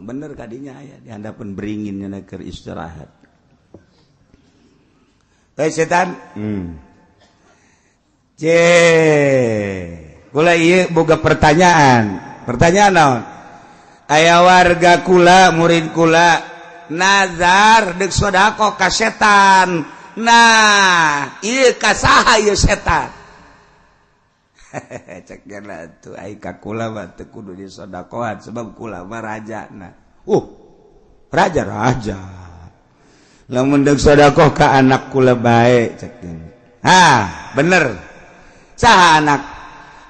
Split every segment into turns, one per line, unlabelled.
bener kadinya aya di handapun beringinnya keur istirahat. Setan. Kula ieu boga pertanyaan. Pertanyaan naon? Aya warga kula, murid kula nazar deuk sodaqoh ka setan. Nah, ieu ka saha ieu setan? Cek gana tuh ai ka kula mah teu kudu disodaqohan sebab kula mah rajana. Raja. Lamun deuk sodaqoh ka anak kula bae cek gini. Bener. Saha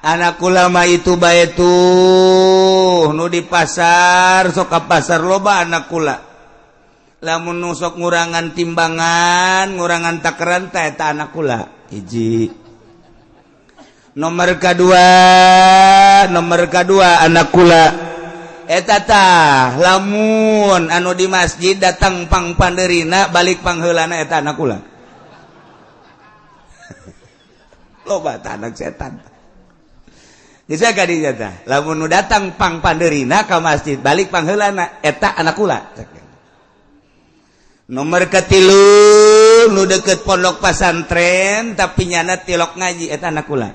anak kula mah itu bae tuh nu di pasar sok ka pasar loba anak kula. Lamun nu sok ngurangan timbangan, ngurangan takaran teh eta anak kula. Hiji. Nomor kedua anak kula eta tah lamun anu di masjid datang pang pandeurina balik pangheulana eta anak kula. Loba tah anak setan. Bisa kadinya tah lamun nu datang pang pandeurina ka masjid balik pangheulana eta anak kula. Nomor katilu nu deket pondok pesantren tapi nyana tilok ngaji eta anak kula.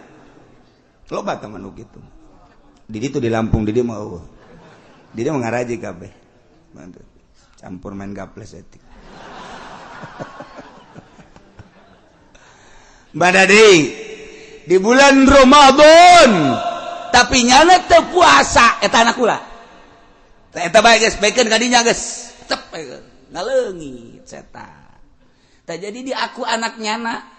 Loba teman nu kitu. Di ditu di Lampung di dieu mah eueuh. Di dieu mah ngaraji kabeh. Campur main gaples etik. Badadi di bulan Ramadan tapi nyana teu puasa eta anak kula. Eta bae geus baekeun kadinya geus. Cep ngaleungit setan. Tah jadi di aku anak nyana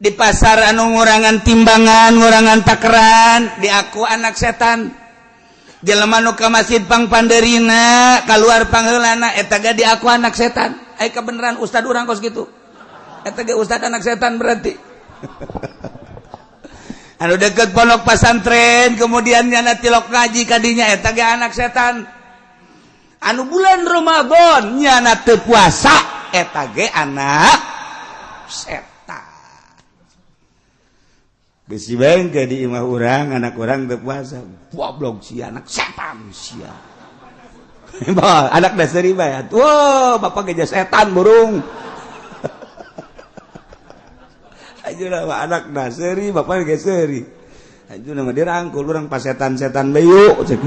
di pasar anu ngurangan timbangan, ngurangan takaran, di aku anak setan. Jelema nu ka masjid pang pandeurina, kaluar pangheulana eta ge di aku anak setan. Ai kebenaran ustad urang kos kitu. Eta ge ustad anak setan berarti. Anu deket pondok pesantren, kemudian nyana tilok ngaji kadinya eta ge anak setan. Anu bulan Ramadan nyana teu puasa eta ge anak setan. Bisi bengke di imah urang, anak urang teu puasa. Goblok si anak setan sia. Anak dasari bae. Bapak geus setan burung. Ayeuna mah anak dasari, bapak geus seuri. Ayeuna mah dirangkul urang pas setan-setan bae cek.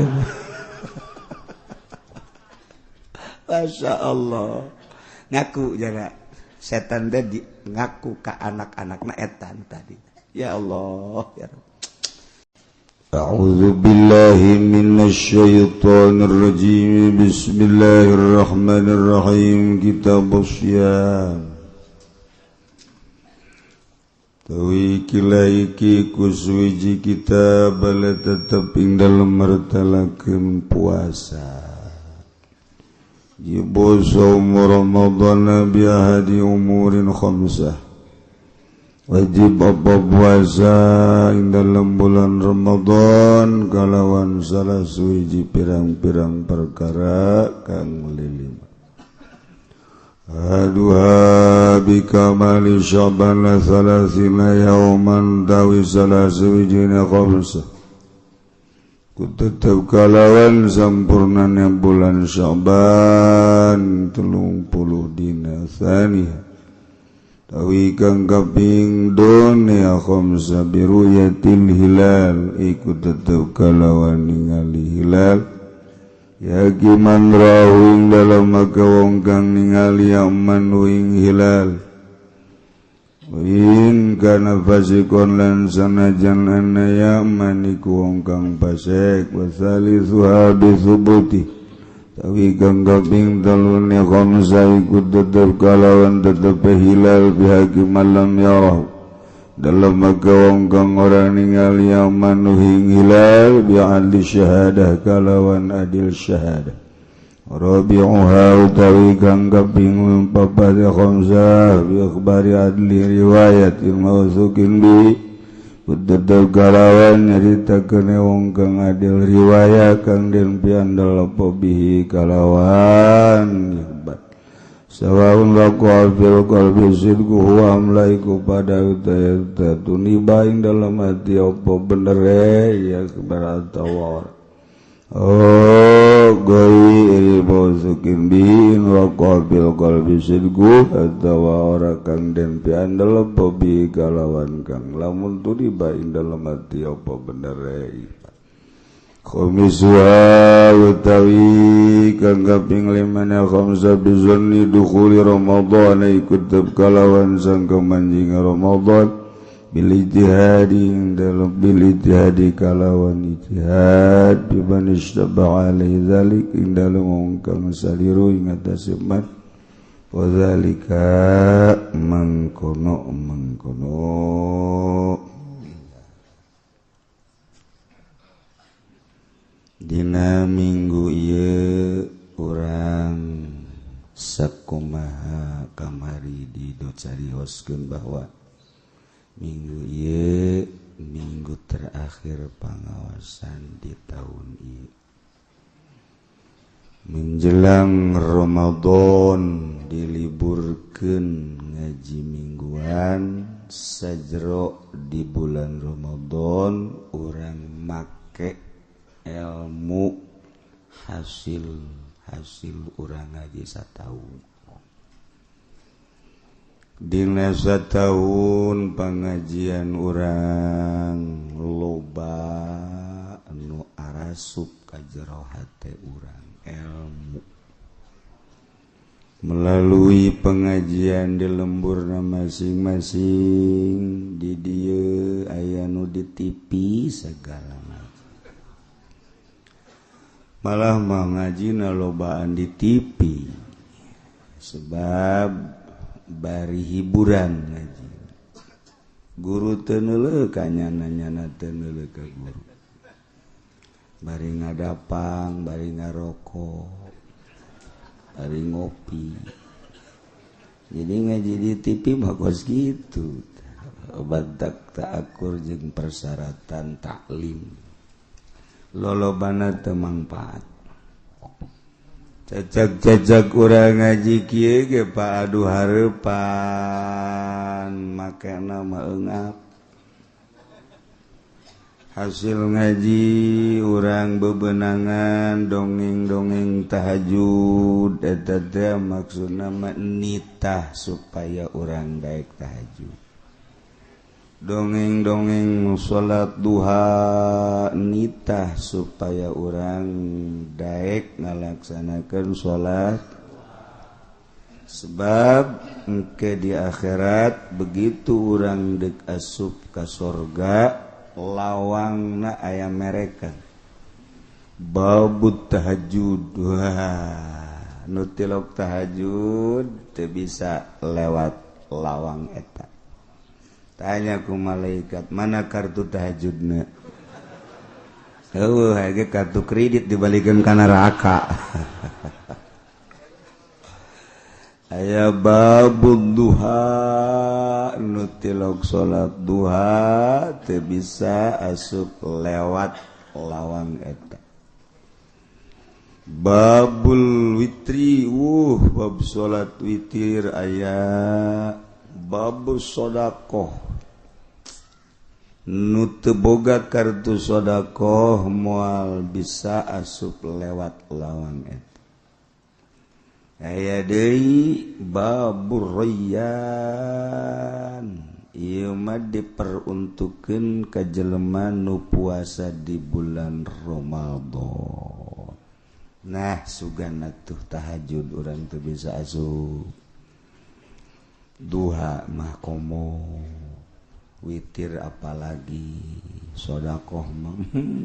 Masya Allah. Ngaku jaga setan tadi ngaku ka anak-anakna etan tadi. Ya Allah ya Rabb. A'udzu billahi minasyaitonir rajim. Bismillahirrahmanirrahim. Kitabus syiyam. Tawi kilaiki kuswiji kitab bala tetep ing dalem martalakeun puasa. Jibu saum Ramadan bi ahadi umurin khamsah. Wajib apa puasa ing dalam bulan Ramadan kalawan salah suwiji pirang-pirang perkara kang lilima. Aduha bikamali Sya'ban salasina yauman tawi salah suwijina khamsah. Kutetap kalawan sampurnanya bulan Sya'ban 30 dina tsaniyah. Tawi kang kaping dunia khamsa biruyatil hilal ikut tetep kalawan ningali hilal yakiman rawing dalam maka wong kang ningali aman wing hilal win kana fasikon lan sanajan ana yaman iku wong kang fasik wasalisu habisubuti tawi kang kaping talune khamsa ikut tetep kalawan tetep hilal bihaqi malam yarah dalam maka wong kang ora ningali amanuhing hilal bi'adli syahadah kalawan adil syahadah rabi'uha utawi kang kaping papat khamsa bi akhbari adli riwayat mausukin bi Kutetel kalawan nyaritakeun wong kang adil riwayat kang den piandal apa bihi kalawan hebat. Sawaun laqa fil qalbi sidqu huwa amlaiku pada utaya tuniba ing dalam hati apa bener ya kebaratawar. Oh goi waqa bil qalbi sidqu atawa ora kang den piandel apa bi kalawan kang lamun turiba ing dalem ati apa bener khamiswa utawi kang kaping 5 khamsa bizanni dukhuli ramadhan ikut kalawan sang kemanjing Ramadan bil ijtihadi dalam bil ijtihadi kalawan ijtihad biman istaba alaihi dzalik ing dalem kang saliru ing atase man wa dzalika mangkono dina minggu ieu urang sakumaha kamari dicarioskeun bahwa minggu ieu minggu terakhir pangawasan di tahun ieu menjelang Ramadan diliburkeun ngaji mingguan sajero di bulan Ramadan urang make ilmu hasil urang ngaji satahun dina satahun pengajian urang loba anu arasup ka jero hate urang ilmu melalui pengajian di lemburna masing-masing di dieu aya nu di TV segala macam malah mah ngajina lobaan di TV sebab bari hiburan ngaji guru teu neuleuh ka nyana-nyana teu neuleuh ka guru bari ngadapang bari ngarokok bari ngopi jadi ngaji di TV mah kos kitu badak taakur jeung persyaratan taklim lolobana teu mangpaat cacak urang ngaji kieu ge Pak adu hareupan makena mah eungap hasil ngaji urang bebenangan dongeng-dongeng tahajud eta teh maksudna mah nitah supaya urang daek tahajud dongeng-dongeng salat duha nitah supaya urang daek ngalaksanakeun salat sebab engke di akhirat begitu urang deuk asup ka sorga lawangna aya mereka babut tahajud wah nu tilok tahajud teu bisa lewat lawang eta tanya ku malaikat mana kartu tahajudna hage kartu kredit dibalikeun ka neraka aya babud duha nu tilok salat duha teu bisa asup lewat lawang eta babul witri bab salat witir aya babus sodaqoh nu teu boga kartu sodaqoh moal bisa asup lewat lawang eta aya deui babur rayyan ieu mah diperuntukkeun ka jelema nu puasa di bulan Ramadan nah sugana tuh tahajud urang teu bisa asup duha mah komo witir apalagi sodaqoh mah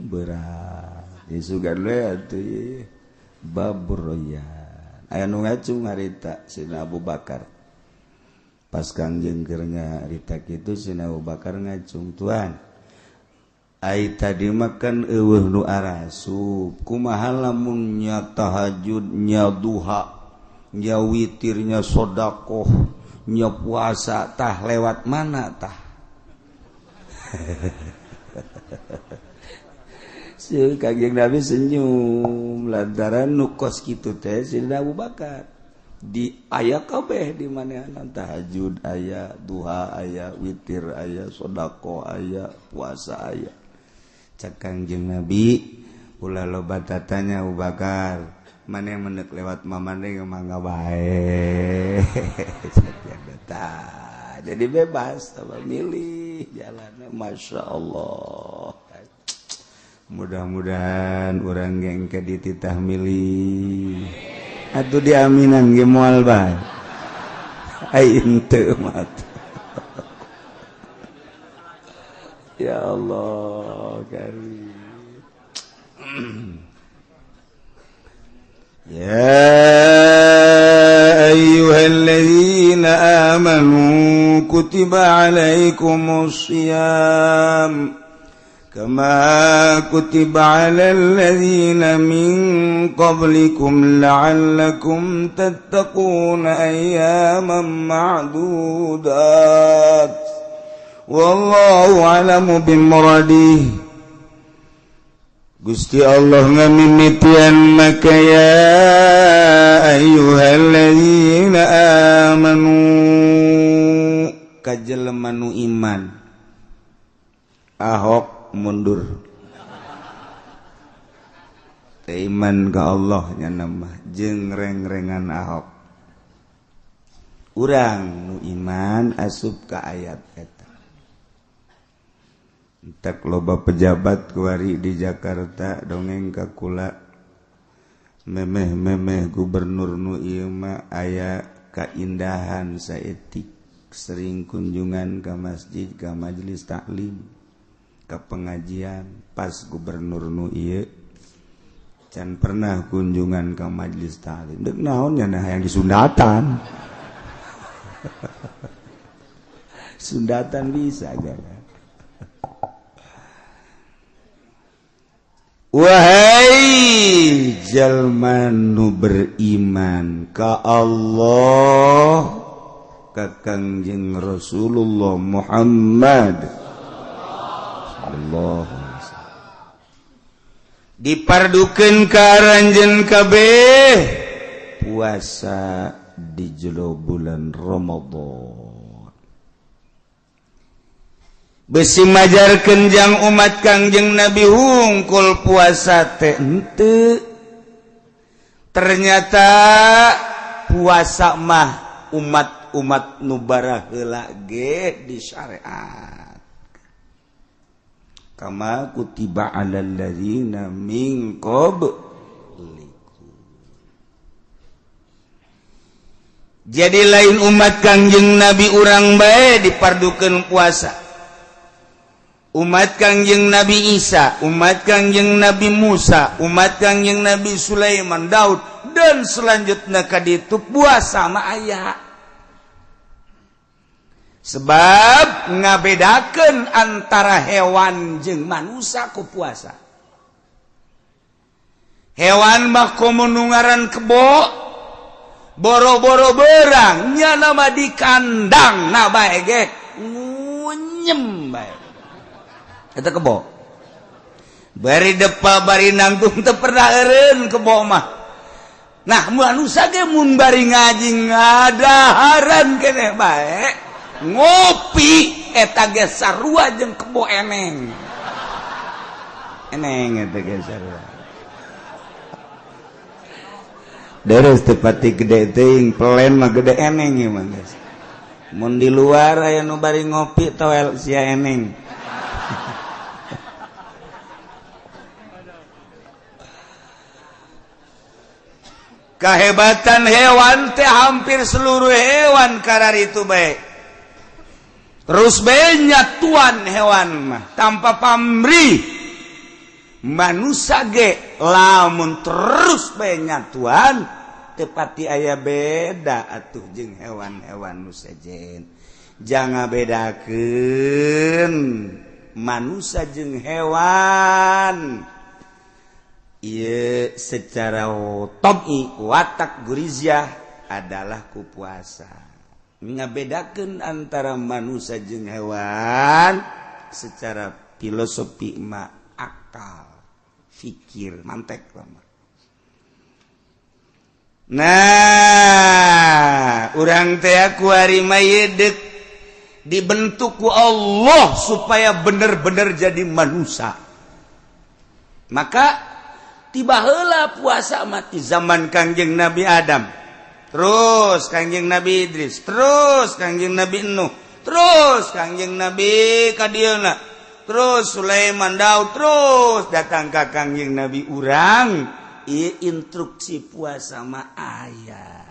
berat isugan we atuh babur rayyan aya nu ngacung harita Sina Abu Bakar pas Kangjeng keur nyarita kitu Sina Abu Bakar ngacung tuan ai tadi makan eueuh nu arasup kumaha lamun nya tahajud nya duha nya witir nya sodaqoh nya puasa tah lewat mana tah si Kangjeng Nabi senyum lantaran nu kos kitu teh Sayyidina Abu Bakar di aya kabeh di manehna tahajud aya duha aya witir aya sedekah aya puasa aya cak Kangjeng Nabi ulah loba tatanya Abu Bakar mana yang menek lewat mamane mangga bae. Jadi bebas apa milih jalannya, masya Allah. Mudah-mudahan orang yang ke dititah milih atuh diaminan ge moal bae. Ai henteu mah. Ya Allah karim. Ya ayyuhalladzina amanu kutiba alaikumus shiyam kama kutiba alal ladzina min qablikum la'allakum tattaquna ayyaman ma'dudat wallahu a'lamu bimuradih. Gusti Allah ngamimitian maka ya ayyuhalladzina amanu kajelema nu iman. Ahok mundur. Iman ka Allah nya nama jeung reng-rengan Ahok. Urang nu iman asup ka ayat eta. Tak loba pejabat kuari di Jakarta dongeng ka kula memeh gubernur nu ieu mah aya kaindahan saetik sering kunjungan ka masjid ka majelis taklim ka pengajian pas gubernur nu ieu can pernah kunjungan ka majelis taklim deuk naon nya hayang disundatan. Sundatan bisa aja. Wahai jalma nu beriman ka Allah ka Kangjeng Rasulullah Muhammad sallallahu alaihi wasallam dipardukeun ka aranjeun kabeh puasa di jero bulan Ramadan. Besi majarkeun jang umat Kangjeng Nabi hungkul puasa teh henteu. Ternyata puasa mah umat-umat nu bara heula ge di syariat. Kama kutiba alal ladzina min qablikum. Jadi lain umat Kangjeng Nabi urang bae dipardukeun puasa. Umat Kangjeng Nabi Isa, umat Kangjeng Nabi Musa, umat Kangjeng Nabi Sulaiman, Daud, dan selanjutnya kaditu puasa mah aya. Sebab ngabedakeun antara hewan jeung manusia ku puasa. Hewan mah komo nu ngaran kebo, boro-boro beurang nya nama di kandang na bae ge ngunyem bae. Eta kebo bari depa bari nangtung teu pernah eureun kebo mah. Nah manusia ge mun bari ngaji ngadaharan keneh bae ngopi eta ge sarua jeung kebo eneng eta ge sarua deres teu pati gede teuing pelen mah gede eneng ieu mah geus mun di luar aya nu bari ngopi toel sia eneng. Kehebatan hewan teh hampir seluruh hewan karar itu baik. Terus nyatuan hewan mah tanpa pamrih. Manusia ge lamun terus nyatuan tepati aya beda atuh jeung hewan-hewan nu sejen. Jangan bedakeun manusia jeung hewan. Iya secara tobi watak gurizah adalah ku puasa. Ngabedakeun antara manusia jeung hewan secara filosofi mah akal, fikir, mantek lama. Nah, urang teh ku ari mayedeuk dibentuk ku Allah supaya benar-benar jadi manusia. Maka
tiba heula puasa mati zaman Kangjeng Nabi Adam, terus Kangjeng Nabi Idris, terus Kangjeng Nabi Nuh, terus Kangjeng Nabi kadieuna, terus Sulaiman Daud, terus datang ka Kangjeng Nabi urang, ieu instruksi puasa mah aya.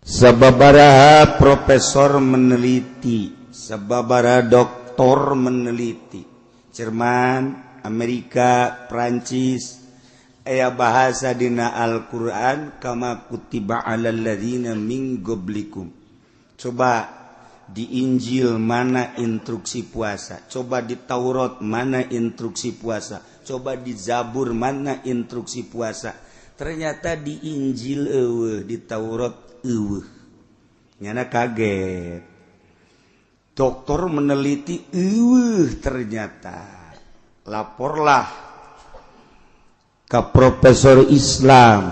Sababaraha profesor meneliti, sababaraha doktor meneliti, Jerman, Amerika, Prancis, aya bahasa dina Al-Qur'an kama kutiba 'alal ladzina min qablikum. Coba di Injil mana instruksi puasa, coba di Taurat mana instruksi puasa, coba di Zabur mana instruksi puasa. Ternyata di Injil eueuh, di Taurat eueuh. Nyana kaget. Dokter meneliti eueuh ternyata. Laporlah ke profesor Islam,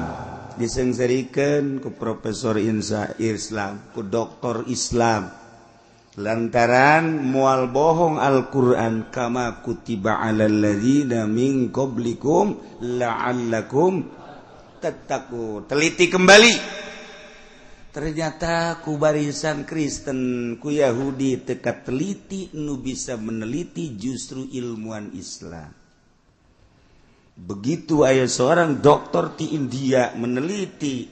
disengsarikeun ku profesor Islam, ku doktor Islam, lantaran moal bohong Al-Qur'an kama kutiba 'alal ladzina min qablikum la'allakum tattaqun. Teliti kembali, ternyata ku barisan Kristen, ku Yahudi teka teliti nu bisa meneliti justru ilmuwan Islam. Begitu aya seorang dokter di India meneliti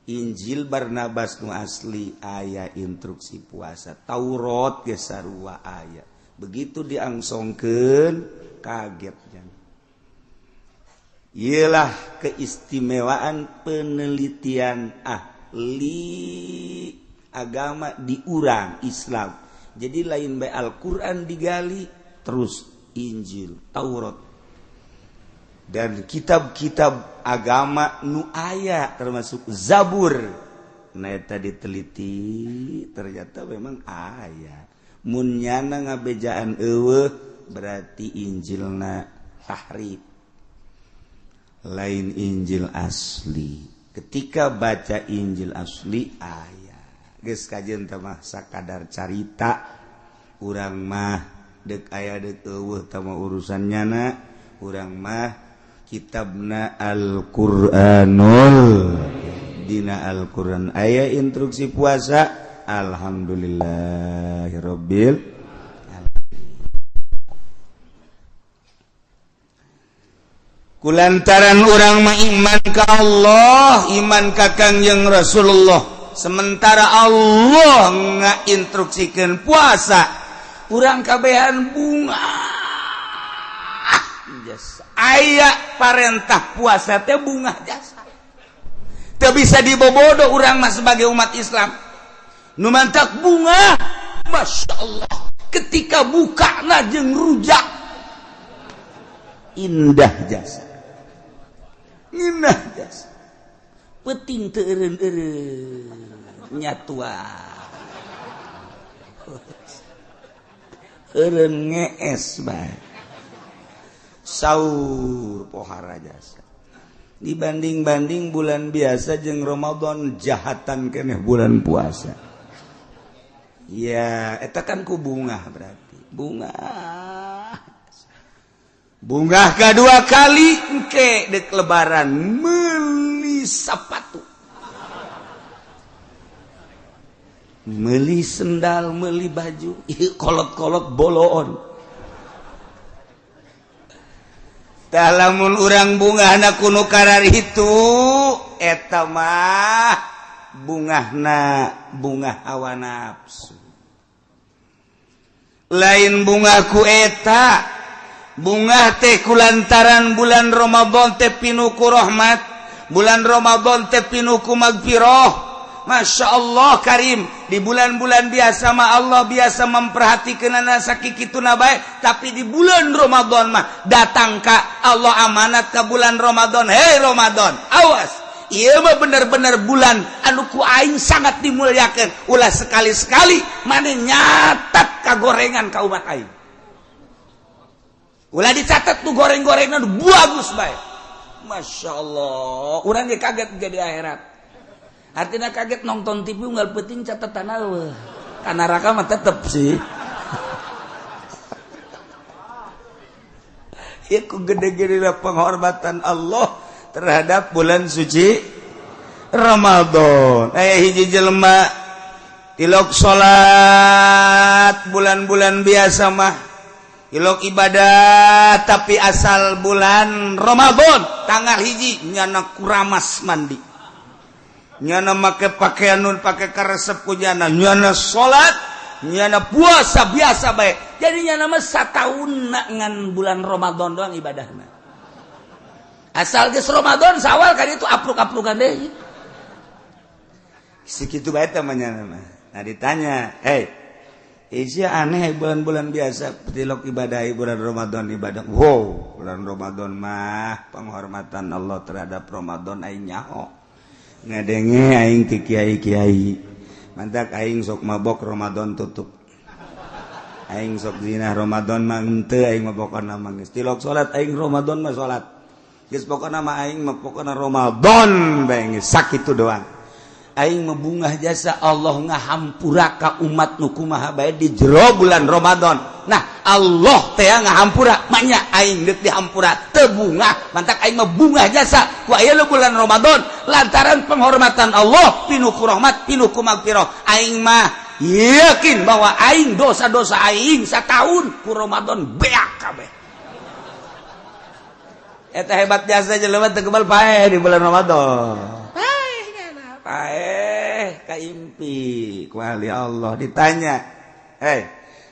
Injil Barnabas nu asli aya instruksi puasa, Taurat ge sarua aya. Begitu diangsongkeun kagetnya. Ialah keistimewaan penelitian ahli agama di urang Islam. Jadi lain bae Al-Qur'an digali, terus Injil, Taurat, dan kitab-kitab agama nu aya termasuk Zabur. Nah eta diteliti ternyata memang aya. Mun nyana ngabejaan eueuh berarti Injilna tahrif. Lain Injil asli. Ketika baca Injil asli aya. Geus kajeun teh mah sakadar carita. Urang mah deuk aya deuk eueuh teh mah urusan nyana. Urang mah kitabna Al-Qur'anul, dina Al-Qur'an aya instruksi puasa. Alhamdulillahirabbil alamin. Kulantaran urang mah iman ka Allah, iman ka Kangjeng Rasulullah, sementara Allah ngainstruksikeun puasa, urang kabehan bunga. Aya parentah puasa teh bunga jasa. Teu bisa dibobodo urang mah sebagai umat Islam. Nu mantak bunga, Masya Allah. Ketika bukana jeung rujak, indah jasa. Indah jasa. Penting teu eureun-eureun nyatua. Eureun ngees bae. Saur pohara jasa. Dibanding-banding bulan biasa jeung Ramadan jahatan keneh bulan puasa. Ya, eta kan ku bunga berarti. Bunga. Bunga kedua kali engke dek lebaran meuli sapatu. Meuli sendal, meuli baju, kolot-kolot boloon. Lamun urang bungahna kuno karar itu eta mah bungahna bunga hawa nafsu. Lain bunga ku eta bunga teh kulantaran bulan Ramadan teh pinuh ku rahmat, bulan Ramadan teh pinuh ku magfirah. Masya Allah karim, di bulan-bulan biasa mah Allah biasa memperhatikan sakikituna bae, tapi di bulan Ramadan mah datang ka Allah amanat ke bulan Ramadan. Hei Ramadan, awas, ieu mah bener-bener bulan anu ku aing sangat dimuliakeun. Ulah sekali-sekali mane nyatat kagorengan ka umat aing. Ulah dicatat tuh goreng-gorengan bagus bae. Masya Allah, urang ge kaget jadi akhirat. Artinya kaget nonton TV unggal penting catatan eueuh. Ka neraka mah tetep sih. Iku gede-gede penghormatan Allah terhadap bulan suci Ramadan. Hiji jelema tilok salat bulan-bulan biasa mah, tilok ibadah tapi asal bulan Ramadan tanggal hiji nyana kuramas mandi, nyana make pakaian nun pake karesep ku nyana, nyana salat, nyana puasa biasa bae. Jadi nyana mah satahun ngan bulan Ramadan doang ibadahna. Asal geus Ramadan sawal kan itu apluk-aplukan deui. Segitu bae teh nyana mah. Nah ditanya, Isya aneh bulan-bulan biasa tilok ibadah bulan Ramadan ibadah. Wow, bulan Ramadan mah penghormatan Allah terhadap Ramadan aing nyaho. Ngadenge aing ke kiai-kiai. Mantak aing sok mabok Ramadan tutup. Aing sok zina Ramadan mah henteu aing mabokana mah geus. Tilok salat aing Ramadan mah salat. Geus pokona mah aing mah pokona Ramadan bae geus sakitu doang. Aing membungah jasa Allah ngahampura ka umat nu kumaha bae di jero bulan Ramadan. Nah, Allah teh ngahampura, maknya aing deuk dihampura teu bungah. Mantak aing mah bungah jasa ku aya bulan Ramadan lantaran penghormatan Allah pinuku rahmat, pinuku magfirah. Aing mah yakin bahwa aing dosa-dosa aing setahun ku Ramadan beak kabeh. Eta hebat jasa jelema teu kebal paeh di bulan Ramadan. Kaimpi kuali Allah ditanya,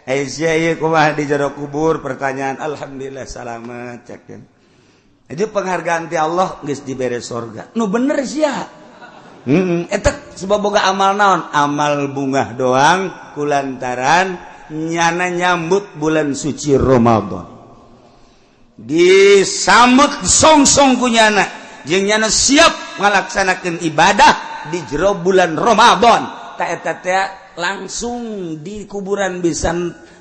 Aisyah kumaha di jero kubur, pertanyaan alhamdulillah selamat cekeun. Jadi penghargaan ti Allah geus dibere surga. Nu bener sia. Eta sebab boga amal naon? Amal bungah doang kulantaran nyana nyambut bulan suci Ramadan. Disambut song-song ku nyana, jeung nyana siap ngalaksanakeun ibadah di jero bulan Ramadan. Ta eta teh langsung di kuburan bisa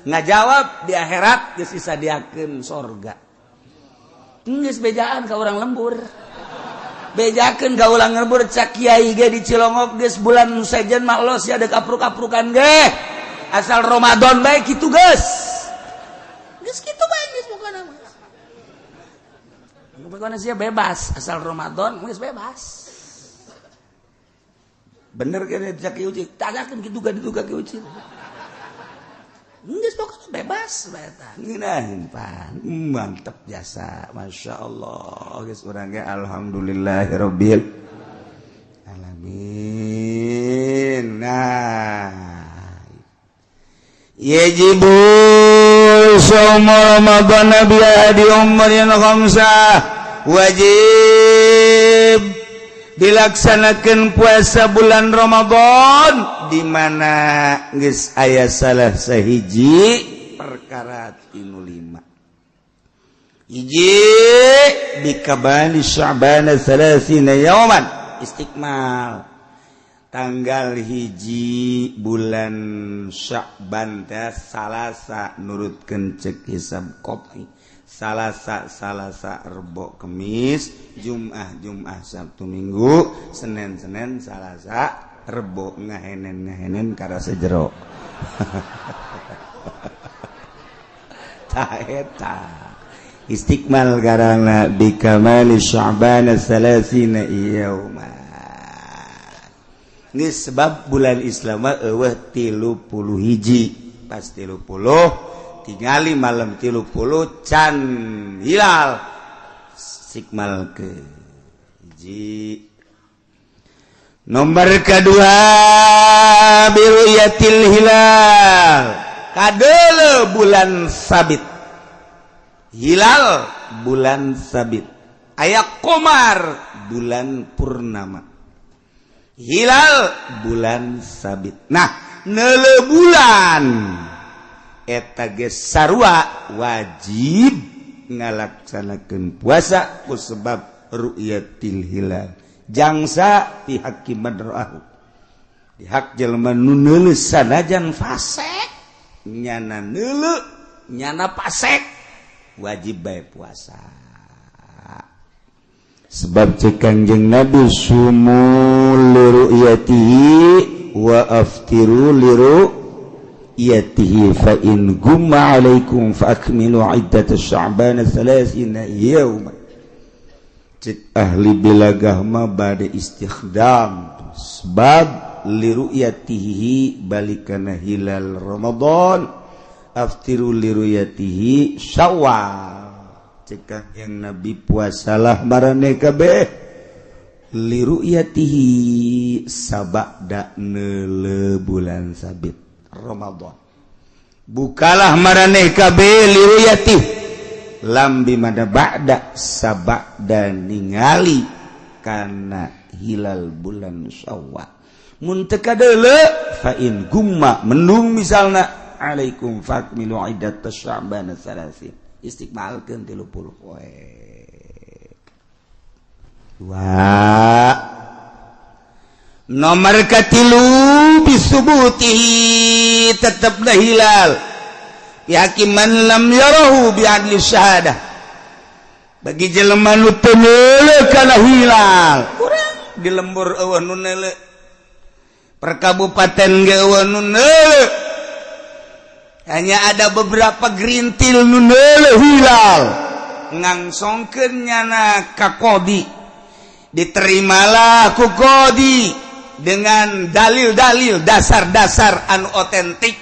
ngajawab, di akhirat geus disadiakeun surga. Geus bejaan ka urang lembur. Bejakeun ka urang lembur cak kiai ge di Cilongok geus bulan sajen mah Allah sia deuk apruk-aprukan ge. Asal Ramadan bae kitu geus. Geus kitu bae geus pokona mah. Pokona sia bebas, asal Ramadan geus bebas. Bener kan cak uci, tagakeun kitu ka ditu ka uci. Geus pokona bebas bae eta. Ngeunaheun pan. Mantep jasa, masyaallah. Geus urang ge alhamdulillahirabbil alamin. Nah. Yajibu shaum Ramadan bi adi umrin khamsah. Wajib dilaksanakan puasa bulan Ramadan di mana geus aya salah sahiji perkara tinu 5. Hiji bikabali Sya'ban 30 yauman istiqmal tanggal hiji bulan Sya'ban teh salasa nurutkeun cek hisab kopi. Salasa Rebo Kemis, Jumat Sabtu Minggu, Senin Salasa Rebo ngahenen kara sejero. Ta eta istiqmal garana bikamali Sya'ban 30 yauma. Geus sebab bulan Islam eueuh 30 hiji, pas 30 tingali malam 30 can hilal sikmal ke hiji. Nomor kedua biruyatil hilal kadeuleu bulan sabit, hilal bulan sabit, aya qamar bulan purnama, hilal bulan sabit. Nah neuleu bulan eta ge sarua wajib ngalaksanakeun puasa ku sebab ru'yatil hilal. Jangsa ti hakim madrahu. Di hak jelema nu neuleuh sanajan fasek, nyana neuleuh, nyana pasek, wajib bae puasa. Sebab cek Kangjeng Nabi sumu li ru'yatihi wa aftiru li
ru'yatihi fa in gumma 'alaikum fa akmilu 'iddatas sya'bana 30 yauma. Cek ahli bilagah mah bade istikhdam sebab li ru'yatihi balikana hilal Ramadan aftiru li ru'yatihi Syawal. Cek yang Nabi puasalah marane kabeh li ru'yatihi sabada neule bulan sabit Ramadan. Bukalah marane kabeh li ru'yatihi lambi mana ba'da sabada ningali kana hilal bulan Syawal. Mun teu kadeule fa in gumma mendung misalna alaikum fakmilu iddatas sya'bana 30. Istiqmalkeun 30 poe. Dua nomor katilu bisubutihi tetep dah hilal yakiman lam yarahu bi'adli syahadah bagi jelema nu teu neuleuh kana hilal urang di lembur eueuh nu neuleuh per kabupaten ge eueuh nu neuleuh hanya ada beberapa gerintil nu neuleuh hilal ngangsongkeun nyana ka qodi diterimalah ku qodi dengan dalil-dalil dasar-dasar anu otentik.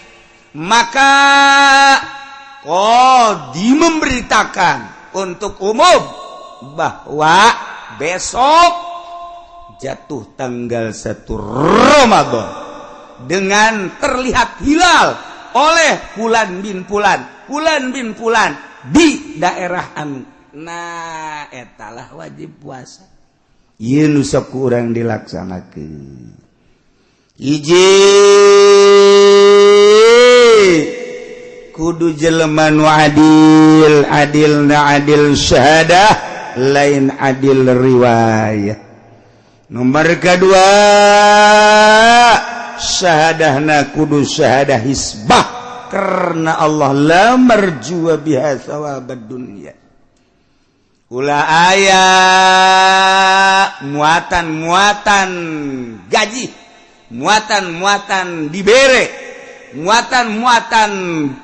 Maka qadi memberitakan untuk umum bahwa besok jatuh tanggal 1 Ramadan dengan terlihat hilal oleh Fulan bin Fulan di daerah anu. Nah, etalah wajib puasa. Ieu nu sok urang dilaksanakeun. Hiji kudu jelema nu adil na adil syahadah lain adil riwayat. Nomor kedua syahadahna kudu syahadah hisbah karena Allah la marjua biha thawabad dunya. Ulah aya muatan gaji, muatan dibere, muatan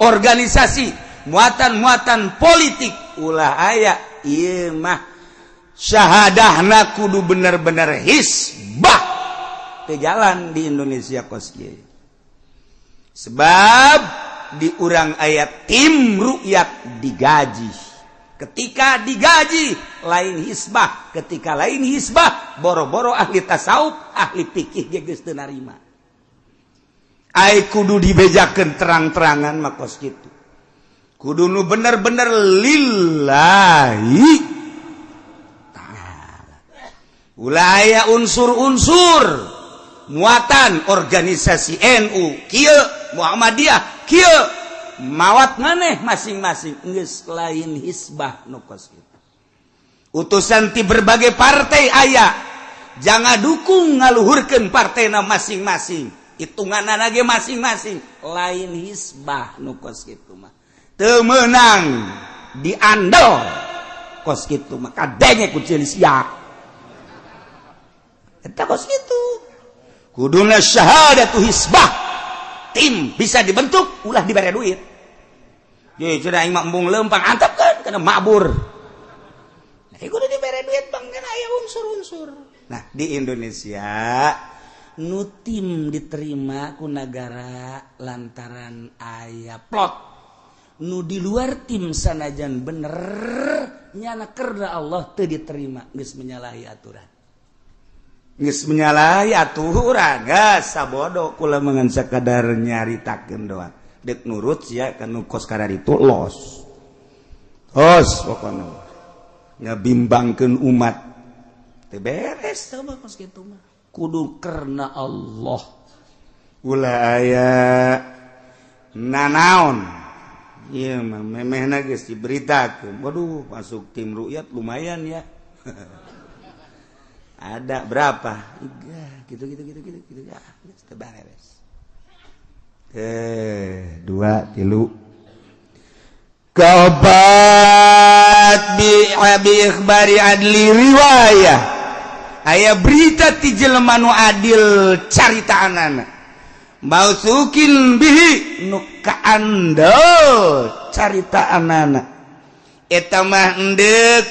organisasi, muatan politik. Ulah aya ieu mah syahadahna kudu bener-bener hisbah teu jalan di Indonesia kos kieu. Sebab di urang aya tim ru'yat digaji. Ketika digaji lain hisbah, ketika lain hisbah boro-boro ahli tasawuf, ahli fikih geus teu narima. Ai kudu dibejakeun terang-terangan makos kitu. Kudu nu bener-bener lillahi ta'ala. Ulah aya unsur-unsur muatan organisasi NU kieu, Muhammadiyah kieu, mawat maneh masing-masing geus lain hisbah nu kos kitu. Utusan ti berbagai partai aya, jangan dukung ngaluhurkeun partena masing-masing. Hitunganna ge masing-masing lain hisbah nu kos kitu mah. Teu meunang diandel kos kitu mah kadenge ku Cilisya. Eta kos kitu. Kuduna syahadatu hisbah. Tim bisa dibentuk ulah dibere duit. Ye cenah aing mah embung leumpang antepkeun kana mabur. Nah, kudu dibere duit bang kana aya unsur-unsur. Nah, di Indonesia nu tim diterima ku nagara lantaran aya plot. Nu di luar tim sanajan bener nyana kerda Allah teu diterima geus menyalahi aturan. Geus menyalahi aturan, geus sabodo kula mangan sakadar nyaritakeun doang. Dek nurut sia kanu kos kararitu los. Hos pokona. Ngabimbangkeun umat. Teu beres teh kos kitu mah. Kudu karena Allah. Ulah aya nanaon. Ieu mah memehna geus diberitakeun. Waduh, masuk tim ru'yat lumayan ya. Ada berapa? 3 gitu. Ya, teu beres. 2, 3. Kaobat bi ikhbari adli riwayah. Aya berita ti jelema nu adil caritaanana.
mausukin bihi nu kaandel carita anak eta mah endek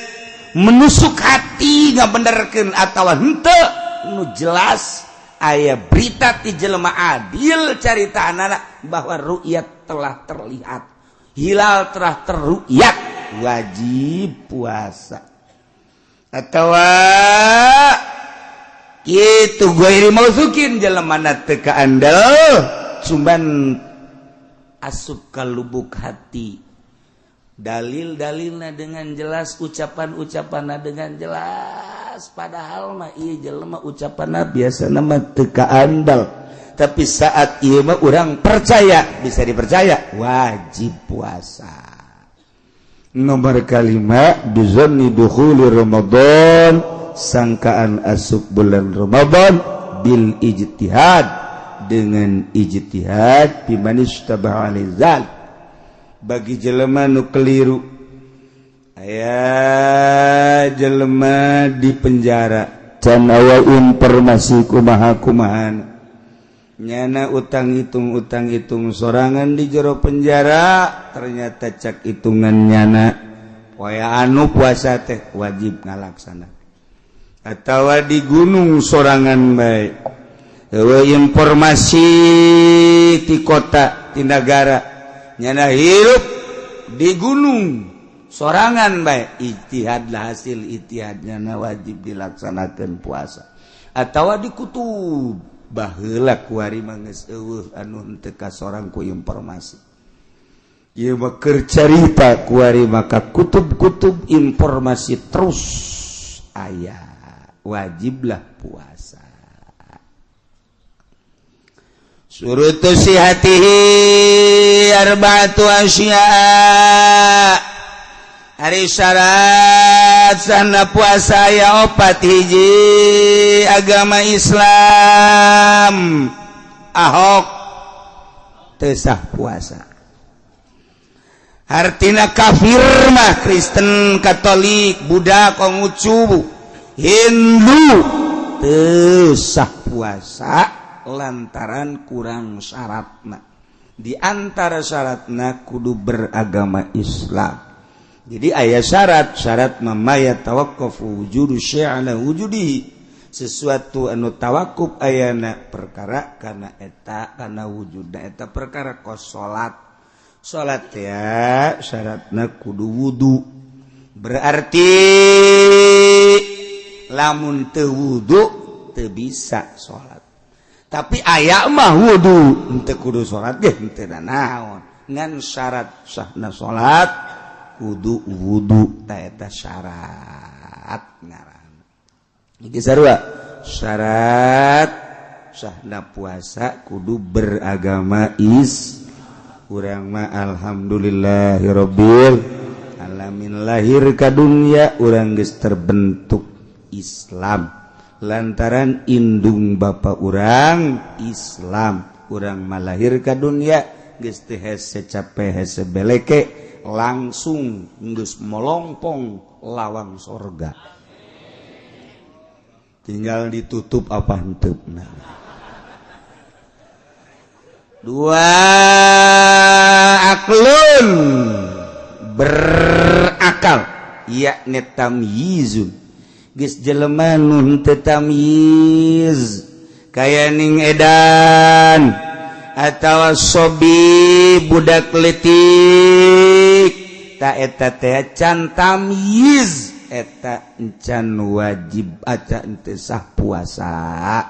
menusuk hati ngabenerkeun atawa henteu nu jelas aya berita ti jelema adil carita anak bahwa ru'yat telah terlihat hilal telah terru'yat wajib puasa atawa kitu ghairi mausukin jelemana teu kaandel cuman asup ka lubuk hati dalil-dalilna dengan jelas ucapan-ucapanna dengan jelas padahal mah ieu jelema ucapanna biasana mah teu kaandal tapi saat ieu mah urang percaya bisa dipercaya wajib puasa nomor kalima bizanni dukhuli ramadan sangkaan asup bulan Ramadan bil ijtihad dengan ijtihad bimanis taba'alizal bagi jelema nu keliru aya jelema di penjara can awa informasi kumaha-kumahan nyana utang hitung sorangan di jero penjara ternyata cak hitungan nyana poe anu puasa teh wajib ngalaksana atawa di gunung sorangan bae eueuh informasi ti kota ti nagara nyana hirup di gunung sorangan bae ijtihad lah hasil ijtihadnya wajib dilaksanakeun puasa atawa di kutub baheula kuari mah geus eueuh anu henteu kasorang ku informasi ieu mah keur carita kuari maka kutub-kutub informasi terus aya wajiblah puasa surutu sihatihi arba'atu asya hari syarat sana puasa ya opat hiji agama Islam ahok teu sah puasa artina kafir mah Kristen Katolik Buddha Konghucu Hindu teu sah puasa lantaran kurang syaratna di antara syaratna kudu beragama Islam jadi aya syarat mamaya tawaqqafu wujudu syai'ala wujudihi sesuatu anu tawakuf ayana perkara kana eta kana wujudna eta perkara kos salat ya syaratna kudu wudu berarti lamun teu wudu teu bisa salat tapi aya mah wudu henteu kudu salat ge henteu naon ngan syarat sahna salat kudu wudu ta eta syarat ngaran iki sarua syarat sahna puasa kudu beragama urang mah alhamdulillahirabbil alamin lahir ka dunya urang geus terbentuk Islam lantaran indung bapa urang Islam urang malahir ka dunya geus teu hese capek hese beleke langsung geus molongpong lawang sorga tinggal ditutup apa henteupna dua aklun berakal yakni tamyizun geus jelema nu henteu tamyiz kaya ning edan atawa sobi budak leutik ta eta teh can tamyiz eta encan wajib aca henteu sah puasa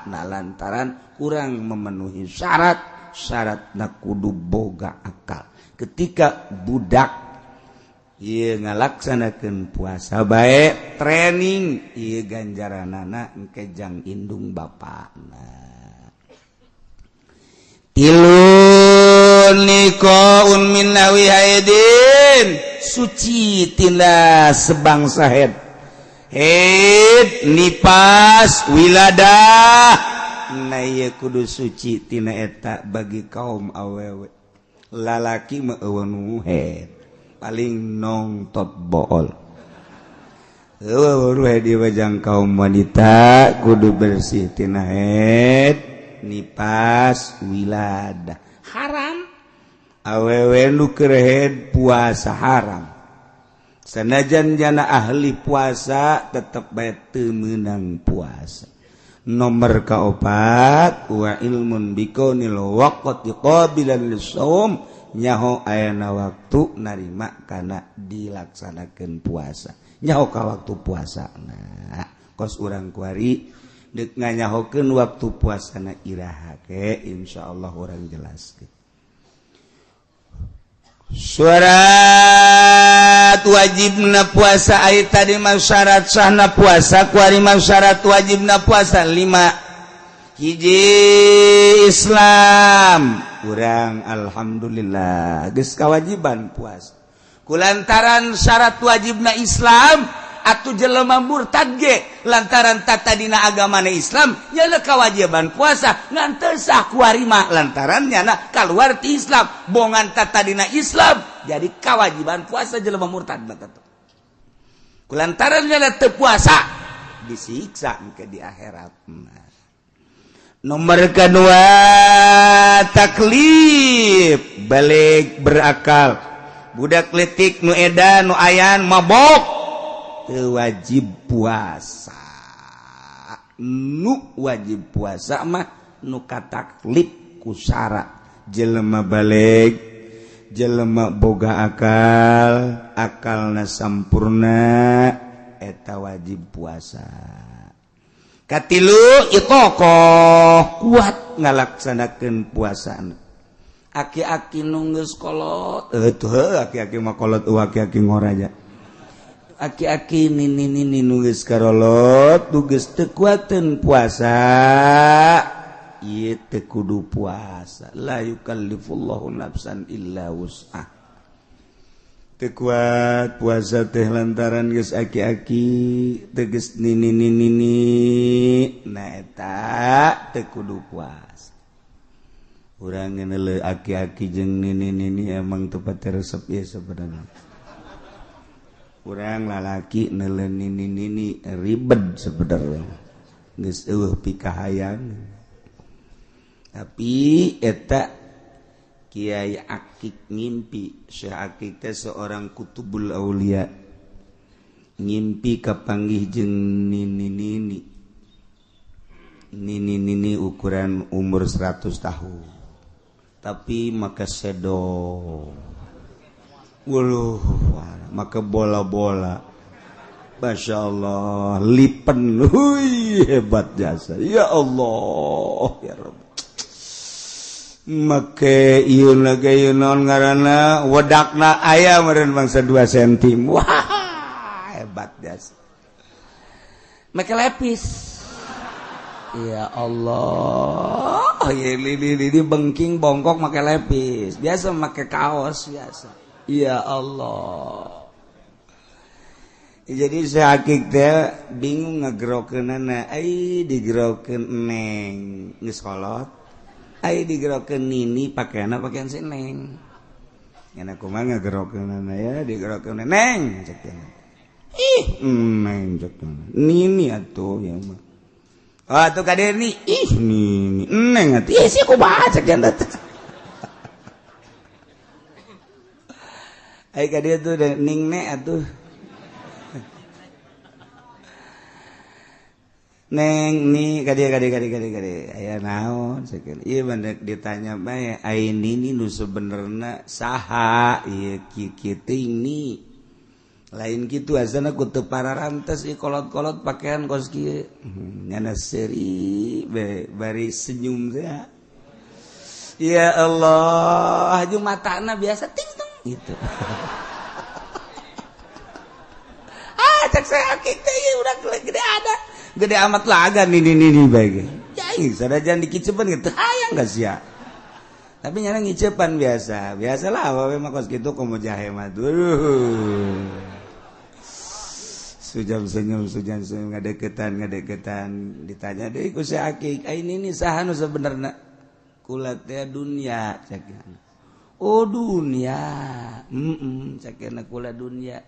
na lantaran kurang memenuhi syaratna kudu boga akal ketika budak ieu ngalaksanakeun puasa bae training ieu ganjaranana engke jang indung bapana tilun nikoun min nawi haidin suci tina sebangsa haid nipas wiladah na ieu kudu suci tina eta bagi kaum awewe lalaki mah eueuh haid paling nongtot bool di wajang kaum wanita kudu bersih tina haid nipas wiladah haram awewe nu kerehed puasa haram sanajan jana ahli puasa tetep bae teu meunang puasa. Nomor kaopat wa ilmun biqaunil waqti qabilan lis-shaum nyaho ayana waktu narima kana dilaksanakeun puasa nyaho ka waktu puasana kos urang kuari deuk nganyahokeun waktu puasana iraha ke insyaallah urang jelaskeun. Syarat wajibna puasa aya tadi mah syarat sahna puasa kuari mah syarat wajibna puasa 5 hiji Islam urang alhamdulillah geus kawajiban puasa kulantaran syarat wajibna Islam atuh jelema murtad ge lantaran tatadina agamana Islam nya kewajiban puasa ngan teu sah kuari mah lantaran nya kaluar ti Islam bongan tatadina Islam jadi kewajiban puasa jelema murtad batat kulantaran nya teu puasa disiksa engke di akhirat. Nomor kedua taklif balik berakal budak letik nu edan nu ayan mabok wajib puasa nu wajib puasa mah nu kataklif ku syarat jelema balik jelema boga akalna sampurna eta wajib puasa. Katilu itokoh kuat ngalaksanakeun puasana aki-aki nu geus kolot aki-aki mah kolot aki-aki ngoraja aki-aki nini nu geus karolot nu geus teu kuateun puasa ieu teu kudu puasa la yukallifullahu nafsan illa wus'ah teu kuat puasa teh lantaran geus aki-aki teu geus nini nah eta teu kudu puasa. Urang ngeuneuh aki-aki jeung nini emang teu pati resep ieu sebenarnya. Urang lalaki neuleuh nini ribet sebenarnya geus eueuh pikahayang tapi eta Kiai Akik ngimpi Syekh Akik teh seorang kutubul aulia ngimpi kapanggih jeung nini ukuran umur 100 tahun tapi maka sedo maka bola-bola Masya Allah lipen hebat jasa ya Allah ya Rabb make ieu lagi naon ngaranna wedakna aya meureun bangsa 2 cm wah hebat jasa make lepis ya Allah ya lili bengking bongkok make lepis biasa make kaos biasa ya Allah. Jadi sakit teh bingung ngagerokeunana ai digerokeun neng geus kolot ai digerokeun nini pakaianna pakaian si neng nya kumaha ngagerokeunana ya digerokeun neng cek neng cek nini atuh ya mah atuh ka deui nini neng atuh sih kumaha cek anda ai ka dieu tuh ning ne atuh neng ni kadi aya naon sakeun ieu bandek ditanya bae ai nini nu sebenarnya saha ieu kieu teuing ni lain kitu asana ku teu pararantes ieu kolot-kolot pakaian kos kieu nyana seuri bari senyum teh ya Allah aju matana biasa ting tung gitu cek saya akik teh udah gede ada gede amat laga nini bae ya sadajan dikicepan gitu hayang geus sia tapi nyana ngicepan biasalah awewe mah kos kitu komo jahe mah sujam senyum ngadeketan ditanya deui ku si akik ai nini saha nu sabenerna kula teh dunya cekna oh dunya cekna kula dunya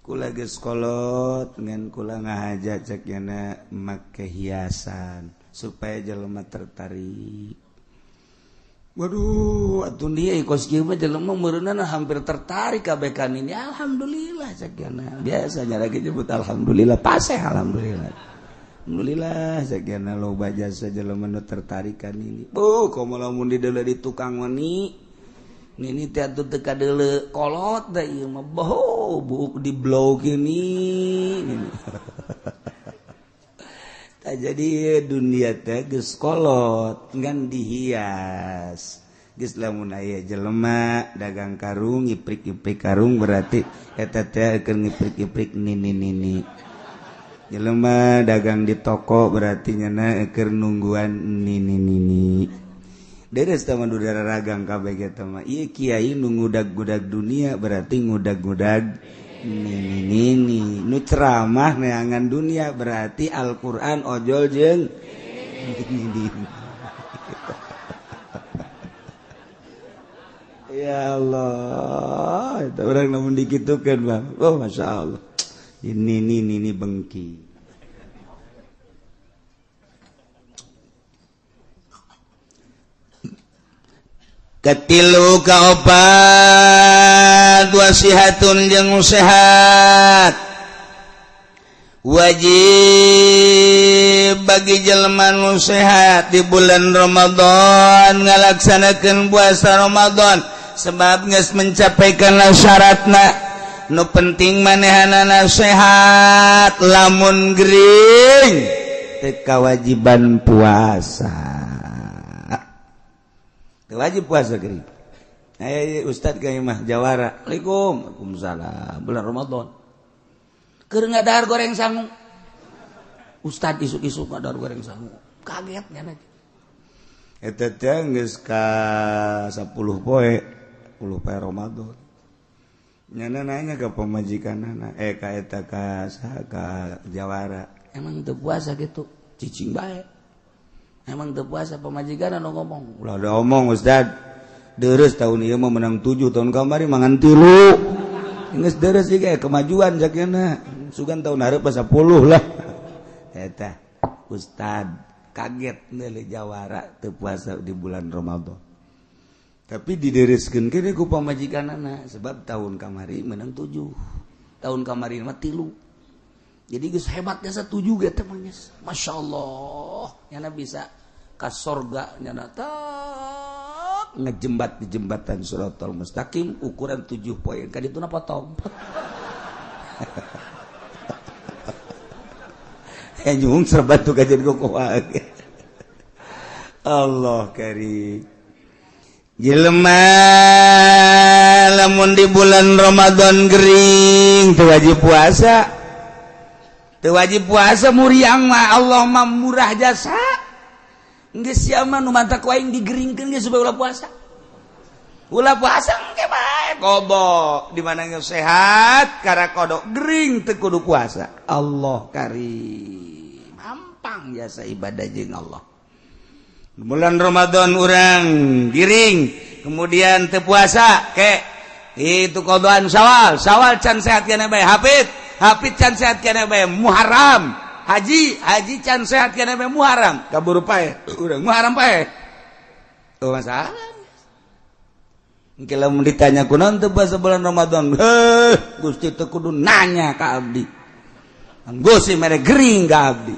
kula geus kolot ngan kula ngahaja cek yana make hiasan supaya jelema tertarik. Waduh, atuh dia kos kieu mah jelema meureunana hampir tertarik kabeh kan ini. Alhamdulillah cek yana. Biasanya lagi nyebut alhamdulillah, paseh alhamdulillah. Alhamdulillah cek yana loba jasa jelema nu tertarik kan ini. Komo lamun di deuleu di tukang meni. Nini teh atuh teu kadeuleu kolot da ieu mah buuk di blow gini. Jadi dunia teh geus kolot ngan dihias geus lamun aya jelema dagang karung ngiprik-ngiprik karung berarti eta teh keur ngiprik-ngiprik nini jelema dagang di toko berarti nyana keur nungguan nini deres teh dudara ragang kabeh eta mah ieu kiai nu ngudag-ngudag dunia berarti ngudag-ngudag nini nu ceramah neangan dunia berarti Al-Qur'an ojol jeung ya Allah itu orang namun dikitukeun Bang. Oh masyaallah ini bengki katilu kaopat wasihatun jeung sehat wajib bagi jelema nu sehat di bulan Ramadan ngalaksanakeun puasa Ramadan sebab geus mencapai kana syaratna nu penting manehanana sehat lamun gering teu kawajiban puasa. Wajib puasa gering. Ustad ka imah jawara. Waalaikumsalam. Bulan Ramadan. Keur ngadahar goreng sangu. Ustad isuk-isuk ngadahar goreng sangu. Kaget nya na. Eta teh geus ka 10 poe, 10 poe Ramadan. Nyana nanya ka pamajikanana, ka eta ka jawara. Emang teu puasa gitu? Cicing bae. Emang teu puasa pamajikan anu ngomong. Ulah ada omong Ustad. Deres tahun ieu mah menang 7 tahun kamari mangan 3. Geus deres ieu ge kemajuan sakena. Sugan tahun hareup 10 lah. Eta Ustad kaget neuli jawara teu puasa di bulan Ramadan. Tapi didereskeun kene ku pamajikanana sebab tahun kamari menang 7. Tahun kamari mah 3. Jadi geus hebat jasa 7 ge teh mah geus. Masyaallah. Nyana bisa ka sorga nyana tak ngejembat di jembatan Shiratal Mustaqim ukuran 7 poin. Ka dituna potong. Nyung serbat tu kajian kukuha. Allah karim. Jelema lamun di bulan Ramadan gering teu wajib puasa. Wajib puasa muriang mah Allah mah murah jasa geus sia mah nu mantak wae digeringkeun geus supaya ulah puasa engke bae kobo di mana geus sehat kara kodok gering teu kudu puasa Allah karim mampang jasa ibadah jeung Allah bulan Ramadan urang giring kemudian teu puasa ke itu kodoan Syawal can sehat kana bae Hafid can sehat kana bae Muharram haji can sehat kana bae Muharram kaburu pae urang Muharram pae teu masalah engke lamun ditanya kunaon teu puasa bulan Ramadan Gusti teu kudu nanya ka abdi Gusti mere gering ka abdi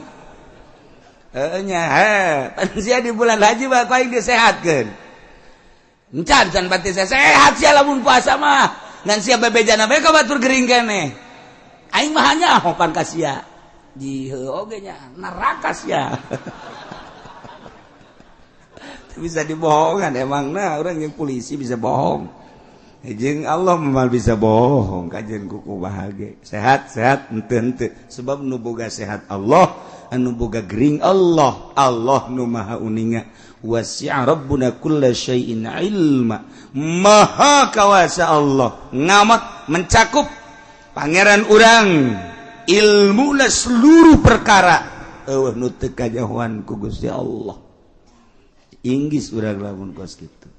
nya pan sia di bulan haji bae aing disehatkeun encan pati sehat sia lamun puasa mah ngan sia babejana bae ka batur gering keneh aing mah hanya hopan ka sia di heuh oge nya neraka sia bisa dibohongan emangna urang yang polisi bisa bohong jeung Allah mah bisa bohong kajian kuku bahagia sehat henteu sebab nu boga sehat Allah anu boga gering Allah nu maha uninga wasi'a rabbuna kulla syai'in ilma maha kawasa Allah ngamat mencakup pangeran urang ilmu lah seluruh perkara nu teu kajauhan ku Gusti Allah inggis urang lamun kos kitu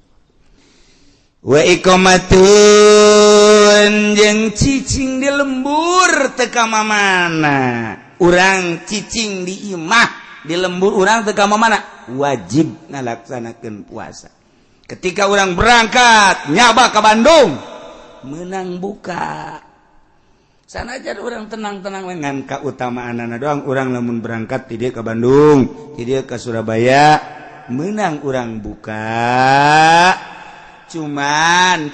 wa iqamatul jeung cicing di lembur teka mana urang cicing di imah di lembur urang teka mana wajib ngalaksanakeun puasa. Ketika urang berangkat nyaba ke Bandung menang buka sanajan urang tenang-tenang ngan kautamaanana doang urang lamun berangkat ti dieu ke Bandung ti dieu ke Surabaya menang urang buka. Cuman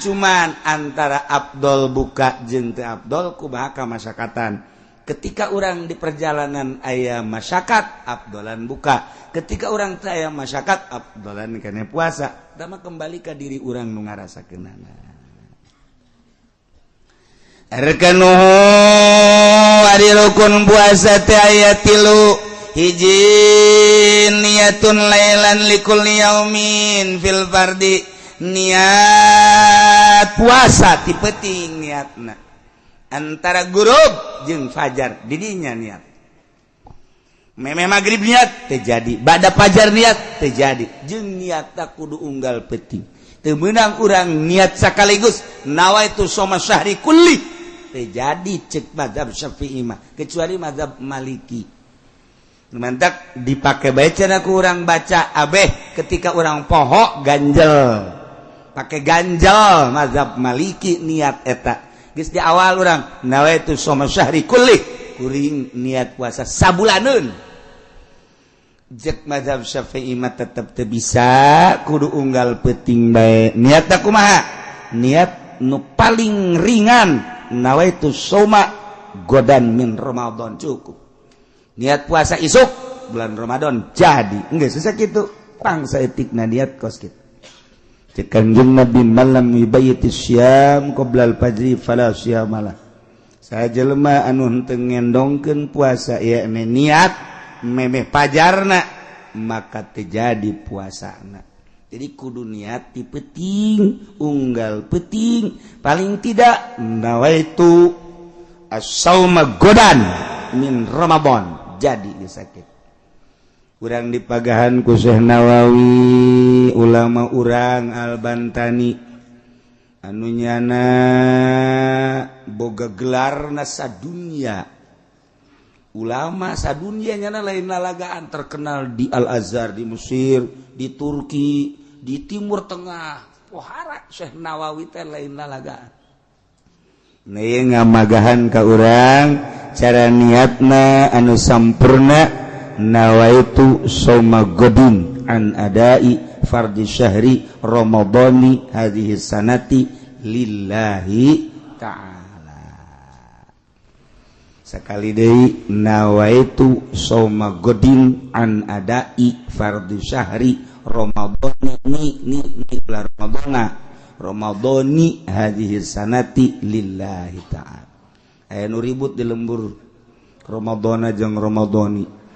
antara Abdul buka jeung teu Abdul kumaha kamasyakatan. Ketika orang di perjalanan aya masyakat Abdulan buka, ketika orang teu aya masyakat Abdulan kene puasa. Da mah kembali ka diri urang nu ngarasakeunana. Arkanuhu ari rukun puasa teh aya 3. Hiji niyatun lailan likulli yaumin fil fardi. Niat puasa ti penting niatna antara gurub jeung fajar didinya niat meme magrib niat terjadi bada fajar niat terjadi jeung niatna kudu unggal penting teu meunang urang niat sakaligus nawaitu shoma syahri kulli terjadi cek mazhab Syafi'i mah kecuali mazhab Maliki mantak dipake bacana ku urang baca abeh ketika urang poho ganjel pakai ganjal mazhab Maliki niat eta geus di awal urang nawaitu shoma syahri kulli kuring niat puasa sabulaneun jek mazhab Syafi'i mah tetep teu bisa kudu unggal peuting bae niatna kumaha niat nu paling ringan nawaitu shoma godan min Ramadan cukup niat puasa isuk bulan Ramadan jadi geus sakitu pangsa etikna niat kos kitu. Kanjeng Nabi malam yubayyiti syam qoblal fajri fala syamalah. Sajelema anu henteu ngendongkeun puasa ieu niat memeh pajarna maka terjadi puasana. Jadi kudu niat ti penting, unggal penting, paling tidak nawaitu as-sauma godan min Ramadan. Jadi sakit. Urang dipagahan ku Syekh Nawawi ulama urang Al-Bantani anu nyana boga gelarna sadunya ulama sadunya nyana lain lalagaan terkenal di Al-Azhar di Mesir di Turki di Timur Tengah pohara Syekh Nawawi teh lain lalagaan nah ngamagahan ka urang cara niatna anu sampurna nawaitu shoma godin an adai fardhi syahri ramadhani hadhihi sanati lillahi ta'ala. Sakali deui nawaitu shoma godin an adai fardhi syahri ramadhani ni bulan ramadhani hadhihi sanati lillahi ta'ala. Aya nu ribut di lembur Ramadhana jeung ramadhani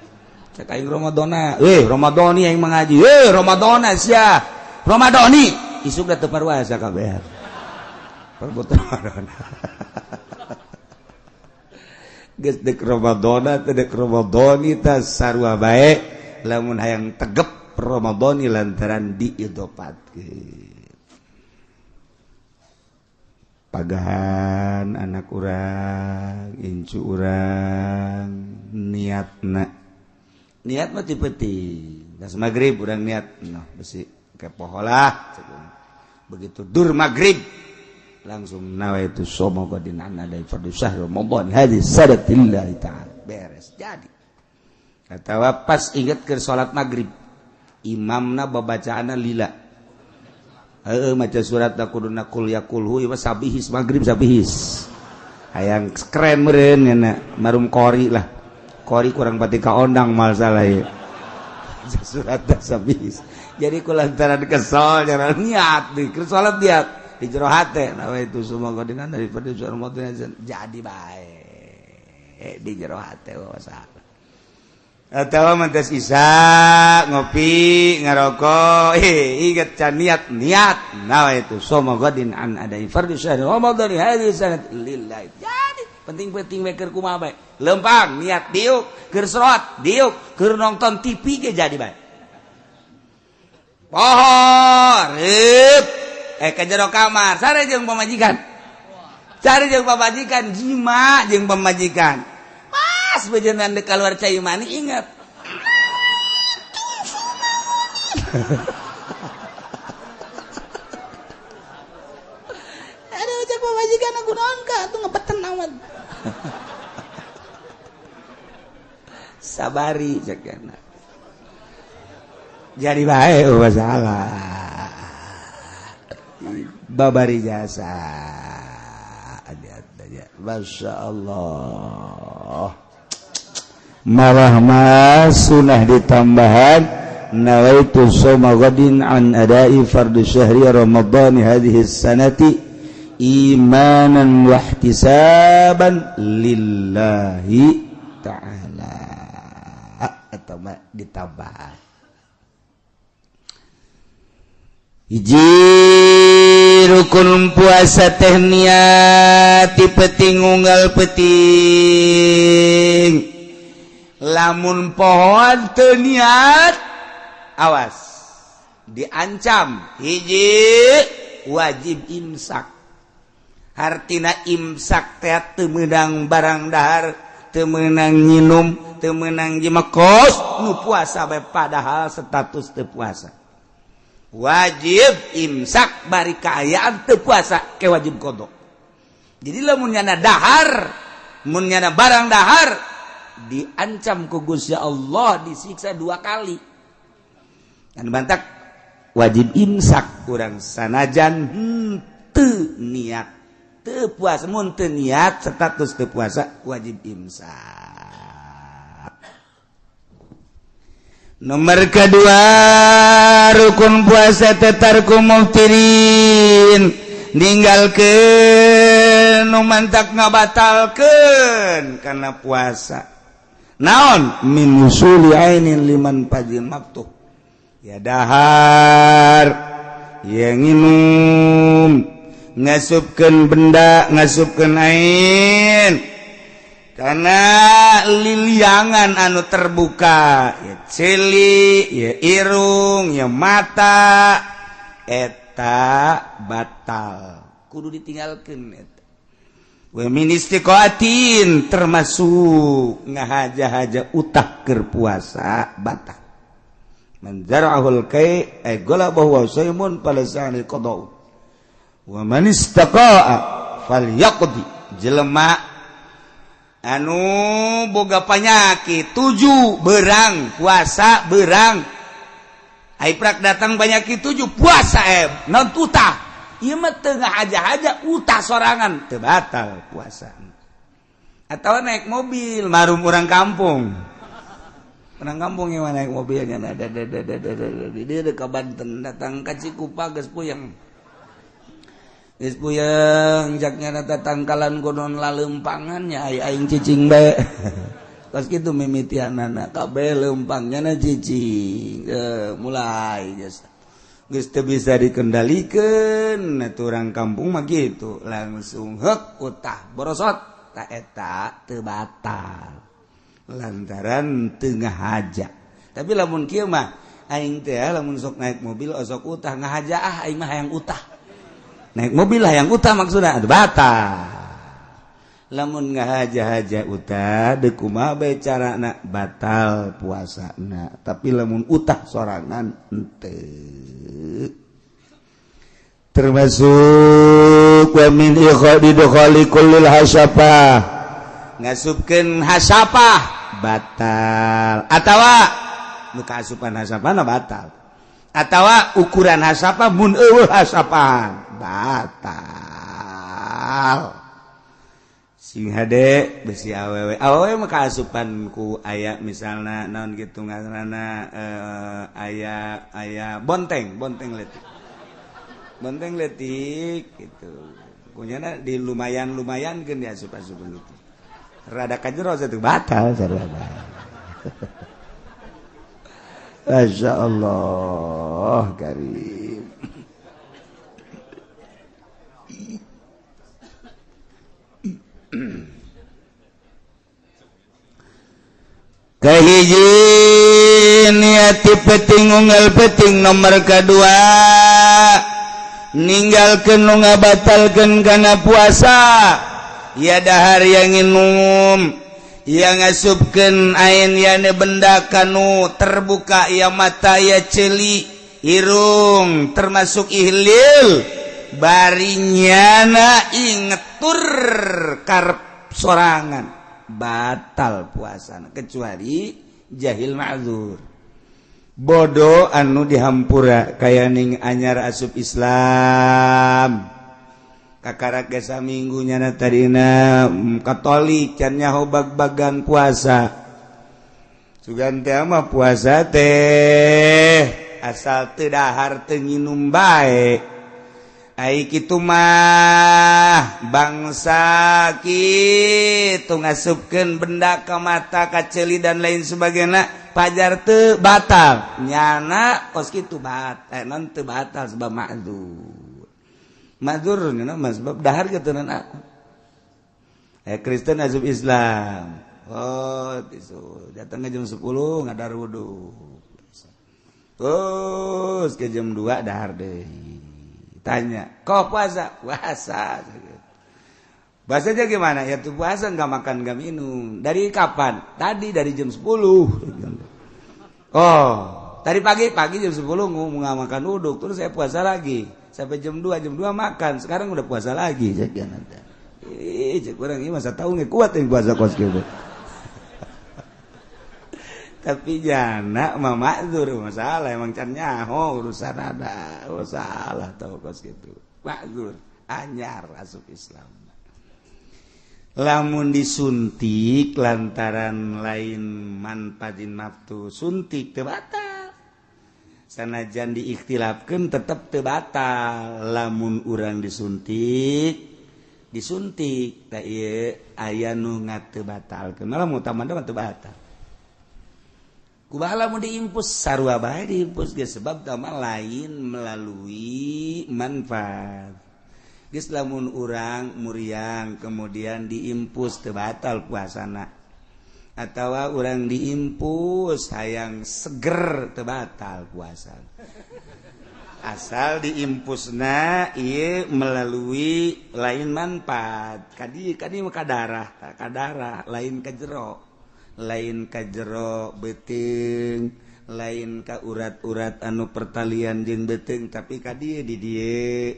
cek aing Ramadhana Ramadhani aing mengaji Ramadhana sia Ramadhani isuk da teu parwasa kabeh perbutan Ramadhana geus dek Ramadhana teh dek Ramadhani teh sarua bae lamun hayang tegep Ramadhani lantaran diidopatkeun pagahan anak urang incu urang niatna niat mah penting. Das maghrib urang niat besi ke poholah begitu dur maghrib langsung nawaitu shoma godin an adai fardhu syahr Ramadan hadis sadatillahi ta'ala beres jadi atawa pas inget ke salat maghrib imamna babacaana lila maca surat kuduna qul ya qulhu ieu sabihis maghrib sabihis hayang keren meureun nya marum qori lah kori kurang pati kaondang mal salah ya surat sabihis jadi kulantaran kesal jangan niat di salat niat di jero hate nawaitu suma godingan daripada suara motor jadi bae di jero hate wasalah atawa mantes isa ngopi ngarokok ingat can niat nawaitu suma godin an adai fardhu syahr Ramadan hadhihi sanat lillahi jadi penting-penting keur kumaha bae lempang niat diuk keur salat diuk keur nonton TV ge jadi bae poho reup ka jero kamar sare jeung pamajikan cari jeung pamajikan jima jeung pamajikan pas bejenan dek keluar cai mani ingat ada cek pamajikan aku naon ka atuh ngepeten awan sabari cek kana jadi bae masalah babari jasa Masya Allah malah mas sunah ditambahan nawaitu soma ghadin an adai fardu syahri ramadhani hadhihi sanati imanan wa ihtisaban lillahi ta'ala atau ditambah hiji rukun puasa teh niat peting unggal peting lamun pohon teu niat awas diancam hiji wajib imsak artina imsak teh teu meunang barang dahar teu meunang nginum teu meunang jimekos nu puasa bae padahal status teu puasa wajib imsak bari kaayaan teu puasa ke wajib qada. Jadi lamun nyana dahar, mun nyana barang dahar diancam ku Gusti Allah disiksa 2 kali. Kan bantak wajib imsak urang sanajan teu niat teu puasa mun teu niat status teu puasa wajib imsak. Nomor kedua rukun puasa tetarku muftirin ninggalkeun nu mantak ngabatalkeun kana puasa naon min usuli ainin liman fajin maktuh ya dahar ya nginum ngasupkeun benda ngasupkeun ain karena liliangan anu terbuka ya celi ya irung ya mata eta batal kudu ditinggalkeun eta wa min istiqatin termasuk ngahaja-haja utah keur puasa batal man zara'ahul kai ay galabahu saymun falasani qada wa man istaqa'a falyaqdi jelema anu boga panyakit 7 berang puasa berang aiprak datang penyakit 7 puasa non utah ieu mah teu ngahaja-haja utah sorangan teu batal puasa atawa naik mobil marum urang kampung yang naik mobilnya dia ka Banten datang ka Cikupa geus puyeng geus puyeng jaknya nata tangkalan konon lalempangannya aing cicing bae pas kitu mimitianana kabeh leumpangnya na cicing mulai geus teu bisa dikendalikeun atuh urang kampung mah kitu langsung heuk utah borosot ta eta teu batal lantaran teu ngahaja tapi lamun kieu mah aing teh lamun sok naik mobil osok utah ngahaja aing mah hayang utah naik mobil lah yang utah maksudnya batal lamun ngahaja-haja utah deuk kumaha bae carana batal puasana tapi lamun utah sorangan henteu termasuk wa min ikhadi kullil hasyafah ngasupkeun hasyafah batal atawa nu kaasupan hasyafana batal atawa ukuran hasyafah mun eueuh hasyafah batal sing hade besi awewe mah kaasupan ku aya misalna naon kitu ngaranna aya bonteng letik gitu kunyana di lumayan-lumayankeun dia asup-asup itu rada kajero satu batal sarua Masya Allah karim kahiji niati peting unggal peting nomor kedua ninggalkeun nu ngabatalkeun kana puasa ya dahar yang minum yang ngasupkeun ain yana benda kanu terbuka ya mata ya celi irung termasuk ihlil bari nyana ingetur karep sorangan batal puasana kecuali jahil ma'dzur bodoh anu dihampura kaya ning anyar asup Islam kakarak gesa minggu nyana tadina Katolik can nyaho bag-bagan puasa sugan teh mah puasa teh asal teu dahar teu nginum bae ai kitu mah bangsa kitu ngasupkeun benda ka mata ka ceuli dan lain sebagainya pajar teu batal nyana kos kitu batal non teu batal sebab ma'dzur mas sebab dahar kitu na Kristen asup Islam oh tisu datang ke jam 10 ngadar wudu terus ke jam 2 dahar deui tanya kok puasa bahasanya gimana ya tuh puasa nggak makan nggak minum dari kapan tadi dari jam 10 oh tadi pagi jam 10 nggak makan uduk terus saya puasa lagi sampai jam 2 makan sekarang udah puasa lagi cek kurang ini masa tahu nggak kuat yang puasa kos gitu tapi jana mama ma'dzur masalah emang can nyaho urusan ada salah tau kos gitu ma'dzur anyar asup Islam lamun disuntik lantaran lain manfaatin nafsu suntik teu batal sanajan diikhtilafkeun tetep teu batal lamun urang disuntik da ieu aya nu ngateu batalkeun lamun utamana teu batal kubaha lamun diimpus sarua bae diimpus ge sebab tama lain melalui manfaat geus lamun urang muriang kemudian diimpus teu batal puasana atawa urang diimpus hayang seger teu batal puasa asal diimpusna ieu melalui lain manfaat kadi mah kadarah lain ka jero lain ka jero beuteung lain ka urat-urat anu pertalian jeung beuteung tapi ka dieu di dieu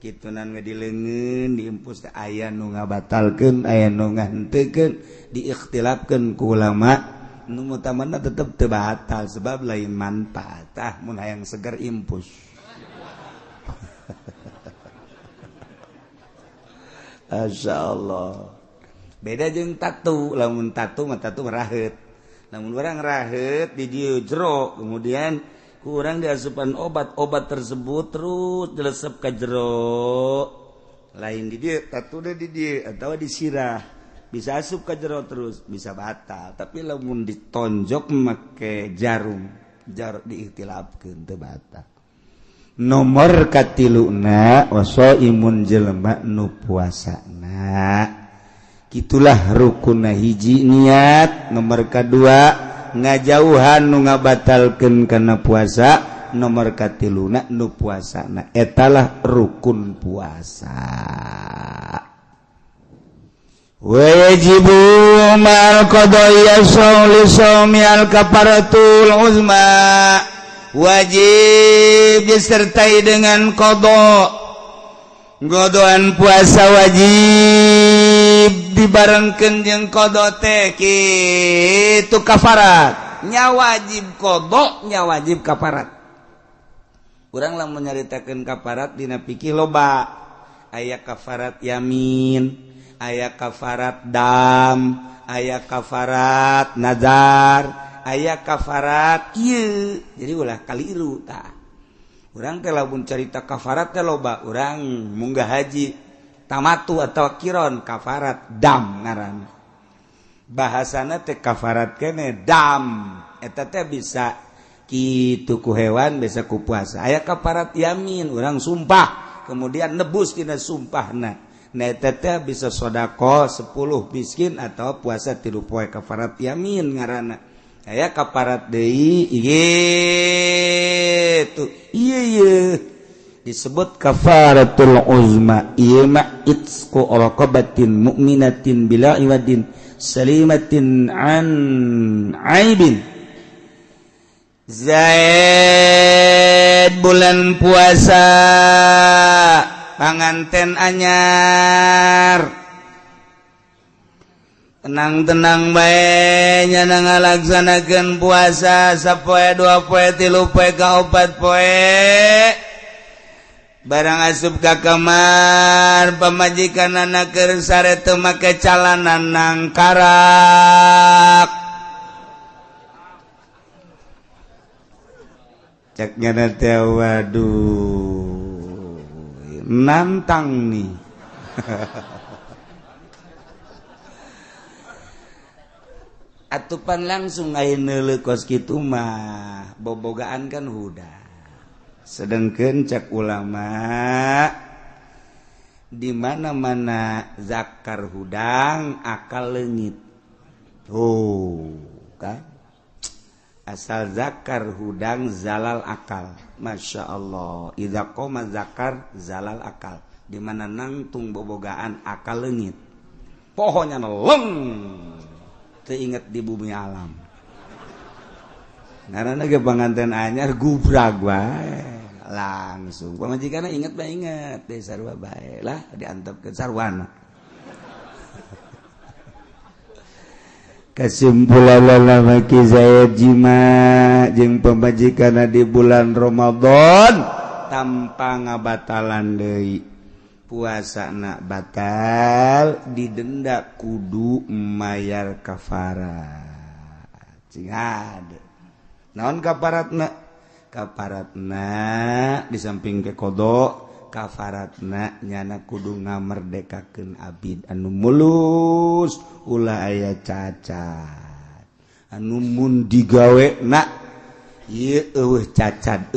kitunan ngadileungeun diimpus teh aya nu ngabatalkeun aya nu ngahenteukeun diikhtilafkeun ku ulama nu utamana tetep teu batal sebab lain manfaat mun hayang seger impus masyaallah beda jeung tatu lamun tatu mah tatu raheut lamun urang raheut di dieu jero kemudian ku urang diasupan obat tersebut terus dilesep ka jero lain di dieu tatu di dieu atawa disirah bisa asup ka jero terus bisa batal tapi lamun ditonjok make jarum diikhtilafkeun teu batal nomor katiluna wasaimun jelema nu puasana itulah rukunna hiji niat nomor kedua ngajauhan nu ngabatalkeun kana puasa nomor katiluna nu puasana etalah rukun puasa wajibu mal qadaya shauli al kafaratul uzma wajib disertai dengan godoan puasa wajib dibarengkeun jeung qada teh kitu kafarat nya wajib qada nya wajib kafarat urang lamun nyaritakeun kafarat dina fikih loba aya kafarat yamin aya kafarat dam aya kafarat nazar aya kafarat ieu jadi ulah kaliru tah urang teh lamun carita kafarat teh loba urang munggah haji tamatu atau kiron kafarat dam ngaran bahasana teh kafarat kene dam eta teh bisa kitu ku hewan bisa ku puasa aya kafarat yamin urang sumpah kemudian nebus tina sumpahna na eta teh bisa sedekah 10 miskin atau puasa 3 poe kafarat yamin ngaranna aya kafarat deui ieu ieu disebut kafaratul uzma ieu mah itsqu raqabatin mu'minatin bila iwadin salimatin an aibin. Zaid bulan puasa panganten anyar tenang-tenang bae nya ngalaksanakeun puasa sapoe 2 poe 3 poe ka 4 poe barang asup ka kamar pamajikanana keur sare teu make calanan nang karak ceknya teh waduh nantang nih atupan langsung ayeuna neuleuh kos kitu mah bobogaan kan huda sedengkeun cek ulama di mana-mana zakar hudang akal leungit kan asal zakar hudang zalal akal masya Allah idza qoma zakar zalal akal di mana nangtung bobogaan akal leungit pohonnya leng teringat di bumi alam ngaranna ge panganten anyar gubrag wae langsung pamajikanna inget bae inget teh sarua bae lah diantepkeun sarwana kesimpulan lama kisah jima jeung pamajikanna di bulan Ramadan tanpa ngabatalan deui puasana batal didenda kudu mayar kafarat cing hade naon kafaratna di samping ke kodok kafaratna nyana kudu ngamerdekakeun abid anu mulus ulah aya cacat anu mun digawena ieu eueuh cacat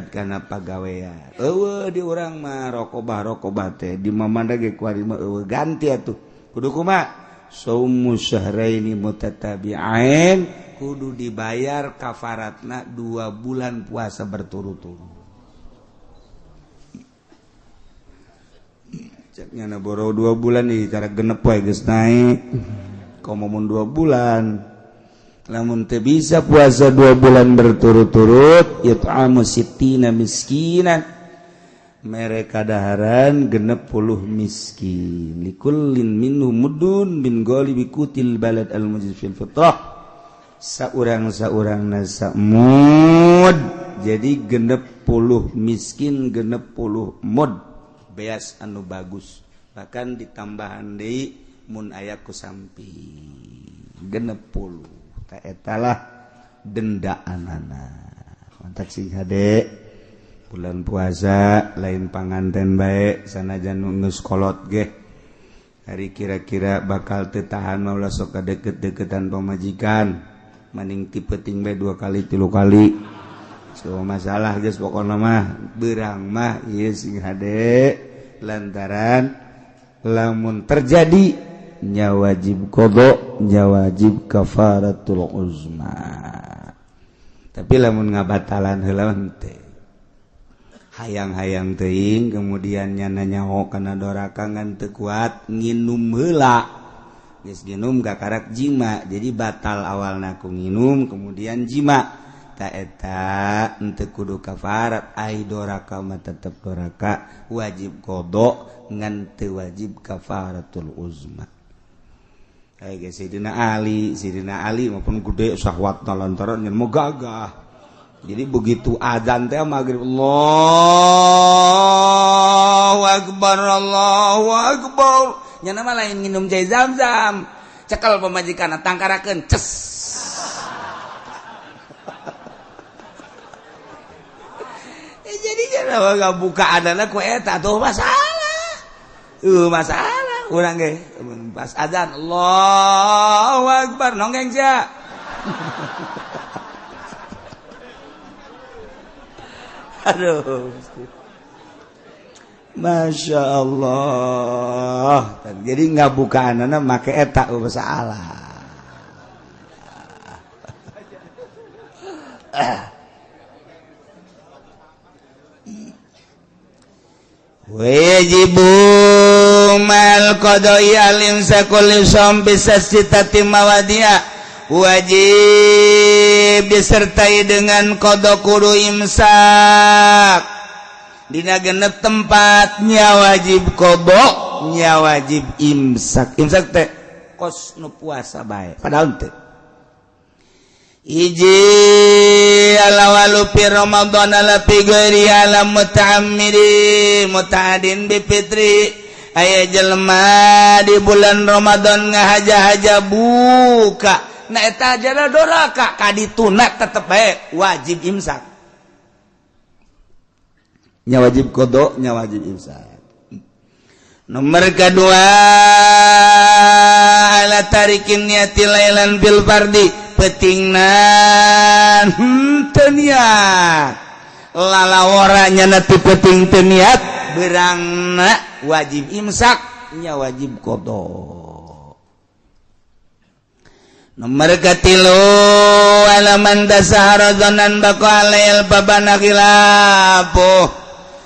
kana pagawean eueuh di urang mah rokobah teh di mamanda ge ku ari mah eueuh ganti atuh kudu kumaha saumu syahraini mutatabi'ain kudu dibayar kafaratna 2 bulan puasa berturut-turut ceknya na boro 2 bulan nih cara genep wae geus naik komo mun 2 bulan lamun teu bisa puasa 2 bulan berturut-turut yut'amu sittina miskinan mereka daharan 60 miskin likullin minhum muddun min ghalibi kutil balad al mujid fil fitrah saurang mud jadi 60 miskin 60 mud beas anu bagus bahkan ditambahan deui mun aya ku sampi 60 ta etalah dendaanana mantap sih hade bulan puasa lain panganten bae sanajan geus kolot ge hari kira-kira bakal teu tahan maulah sok kadeket-deketan pamajikan maning tipeting bae 2 kali 3 kali so masalah geus pokona mah beurang mah ieu sing hade lantaran lamun terjadi nya wajib qada nya wajib kafaratul uzma tapi lamun ngabatalan heula teh hayang-hayang teuing kemudian nyana nyaho kana doraka ngan teu kuat nginum heula geus nginum gakarak jima jadi batal awalna ku nginum kemudian jima ta eta henteu kudu kafarat ai doraka mah tetep doraka wajib qada ngan teu wajib kafaratul uzma ai ge Sidina Ali maupun gede syahwatna lantaran nyen mau gagah jadi begitu azan teh maghrib Allahu akbar nya mah lain nginum jai Zam-Zam cekel pamajikanna tangkarakeun ces jadi jangan enggak buka adana ku eta tuh masalah urang ge pas azan Allahu akbar nonggeng sia aduh Masya Allah jadi nggak buka anana make eta masalah wajibu mal qada'i al-imsakul lisam bisasitati mawadia wajib disertai dengan qada kudu imsak dina genep tempatnya wajib qada nya wajib imsak teh kos nu puasa bae padahal teh iji alawalu fi Ramadan ala fi ghairi ala muta'ammidi muta'adin bi fitri aya jelema di bulan Ramadan ngahaja-haja buka na eta aja doraka kadituna tetep bae wajib imsak nya wajib qada nya wajib imsak. Nomor kedua ala tarikin niati lailan bil fardi petingna teu niat lalawara nya ti peting teu niat beurangna wajib imsak nya wajib qada. Nomor katilu ala man dasahara dzanan baqa alail babana khilafu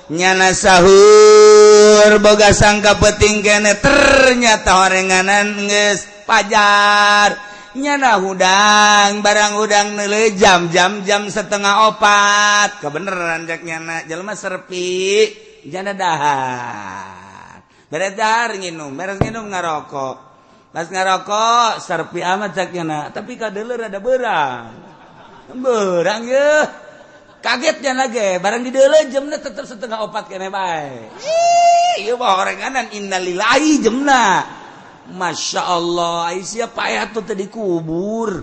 nyana sahur boga sangka peting kene ternyata horenganan geus pajar nyana hudang barang hudang neuleuh jam setengah 4 kebeneran jak nyana jelema serpi jana dahar beres dahar nginum ngarokok pas ngarokok serpi amat jak nyana tapi kadeuleur ada beurang ye kagetnya lagi barang di deuleuh jemna tetep setengah 4 keneh bae ieu mah horenganan innalillahi jemna masyaallah ai sia payah tuh teh dikubur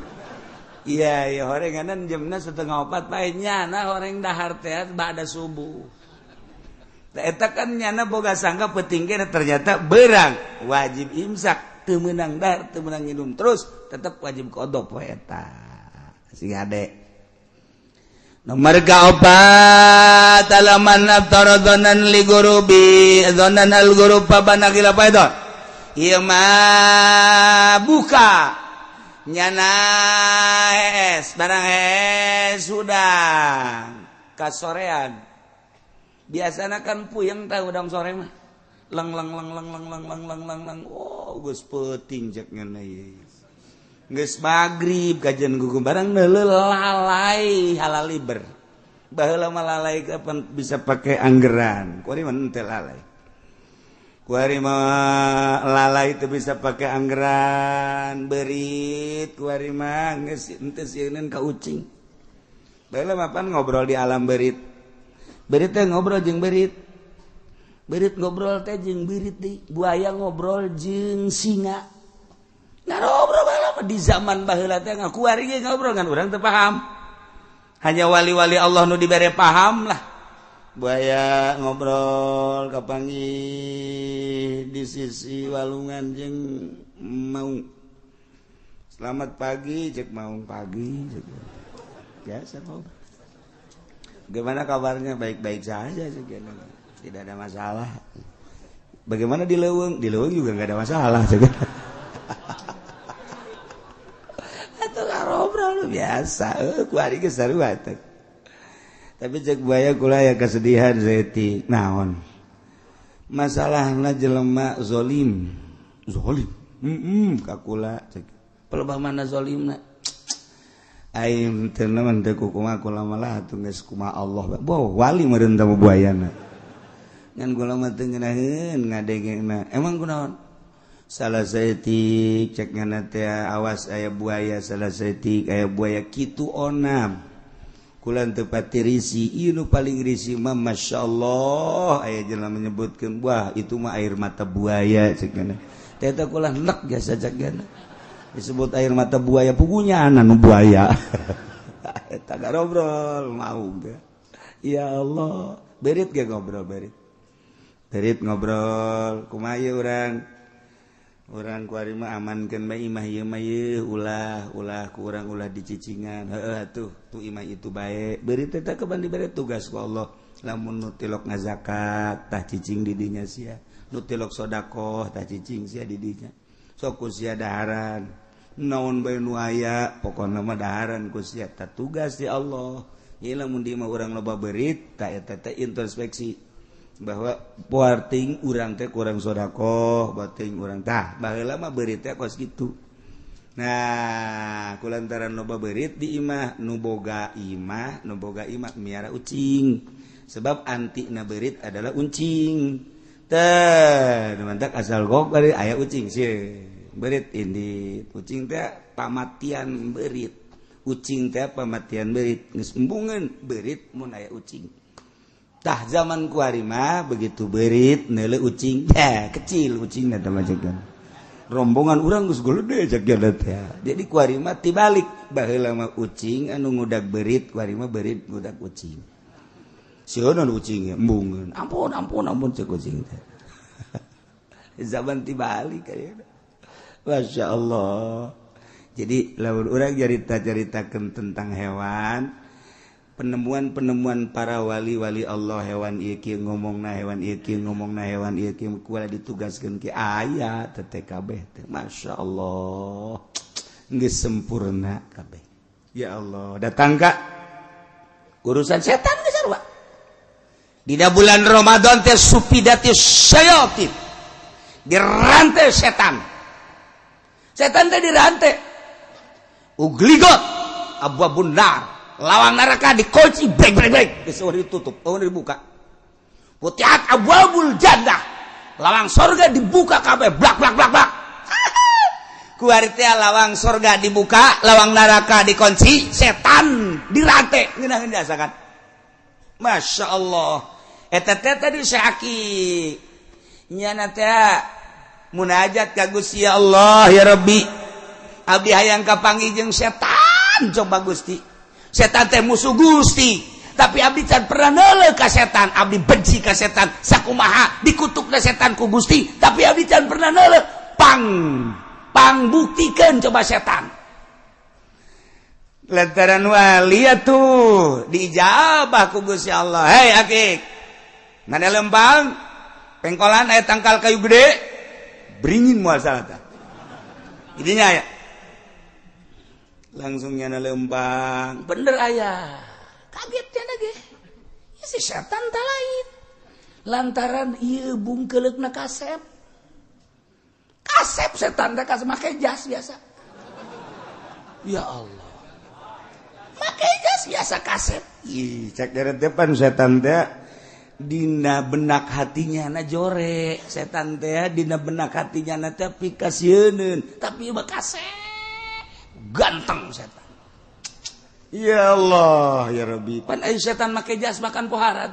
iya horenganan jemna setengah 4 bae nyana horeng dahar teh ba'da subuh eta kan nyana boga sangka peuting keneh ternyata beurang wajib imsak teu meunang dahar teu meunang nginum terus tetep wajib qada poe eta sing ade. Nomor kaopat alaman aftara dzanan li gurubi dzanan al gurub pabana khilafah itu ieu mah buka nyana hees barang hees sudah kasorean biasana kan puyeng tah udang sore mah leng oh geus peuting cek ngana geus magrib kajian gugu barang neuleuh lalai halal liber baheula mah lalai kapan bisa pakai anggeran kuari mah teu lalai kuari mah lalai teu bisa pakai anggeran beurit kuari mah geus teu sieun ka ucing baheula mah pan ngobrol di alam beurit teh ngobrol jeung beurit ngobrol teh jeung beurit deui buaya ngobrol jeung singa ngobrol di zaman baheula teh ngakuari ge ngobrol ngan urang teu paham hanya wali-wali Allah nu dibere paham lah buaya ngobrol kapanggih di sisi walungan jeung maung selamat pagi cek maung pagi cek biasa ngobrol bagaimana kabarnya baik-baik saja cek tidak ada masalah bagaimana di leuweung juga enggak ada masalah cek ngobrol biasa kuari geus sarua teh tapi cek buaya kula aya kesedihan zeti naon masalahna jelema zalim ka kula cek pelebamana zalimna aing teu naon teu kumaha kula malah atuh geus kumaha Allah wali meureun teh buayana ngan kula mah teu ngeunaheun ngadengena emang kunaon salah setik cek ngana teh awas aya buaya salah setik aya buaya kitu onam kulan teu pati risi ieu nu paling risi mah masyaallah aya jelema menyebutkeun wah itu mah air mata buaya cek ngana teh teh kula nek jasa cek ngana disebut air mata buaya pugunya anu buaya eta ngobrol mau ge ya Allah berit ge ngobrol berit ngobrol kumaha ieu urang kuari mah amankeun bae imah ieu mah ulah ku urang ulah dicicingan heueuh atuh tu imah itu bae beurit teh keban dibere tugas ku Allah lamun nu tilok ngazakat tah cicing di dinya sia nu tilok sedekah tah cicing sia di dinya sok ku sia daharan naon bae nu aya pokona mah daharan ku sia tah tugas di Allah ieu lamun di mah urang loba beurit tah eta teh introspeksi bahwa puarting urang teh kurang sodaqoh bating urang tah baheula mah beurit teh kos kitu. Nah kulantaran loba beurit di imah nu boga imah miara ucing sebab antina beurit adalah uncing teh mantak asal gok bari aya ucing sih beurit indit ucing teh pamatian beurit ucing teh pamatian beurit geus embungeun beurit mun aya ucing tah zaman kuari mah begitu beurit neuleuh ucing kecil ucingna teh macegan rombongan urang geus gede cek teh jadi kuari mah tibalik baheula mah ucing anu ngudag beurit kuari mah beurit ngudag ucing sieun ucing embungeun ampun cek ucing teh zaman tibalik aya Masya Allah jadi lamun urang carita-caritakeun tentang hewan penemuan para wali-wali Allah hewan ieu kieu ngomongna hewan ieu kieu ngomongna hewan ieu kieu kumaha ditugaskeun ki aya teh kabeh teh masyaallah geus sempurna kabeh ya Allah datang ka urusan setan geus sarua dina bulan Ramadan teh supidatis syayatin dirantai setan teh dirantai ugligot abwabun nar lawang neraka dikunci brek geus ditutup dibuka putihat abwabul jannah lawang sorga dibuka kabeh blak ku ari teh lawang sorga dibuka lawang neraka dikunci setan dirantai ngeunah diasakan Masya Allah eta teh tadi syaki nyana teh munajat ka Gusti Allah ya Rabbi abdi hayang kapanggih jeung setan coba Gusti setan teh musuh Gusti tapi abdi can pernah neuleuh ka setan abdi benci ka setan sakumaha dikutukna setan ku Gusti tapi abdi can pernah neuleuh pang buktikeun coba setan lantaran wali atuh diijabah ku Gusti Allah hei akik mana lempang pengkolan aya tangkal kayu gede beringin moal salata idinya aya langsung nyana lempang bener ayah kagetnya lagi ya si setan tak lain lantaran iya bungkeleukna kasep setan teh kasep make jas biasa ya Allah make jas biasa kasep ih cek dari depan setan teh dina benak hatinya na jore setan teh dina benak hatinya na teh pikasieun tapi mah kasep ganteng setan ya Allah ya Rabbi pan aya setan make jas makan pohara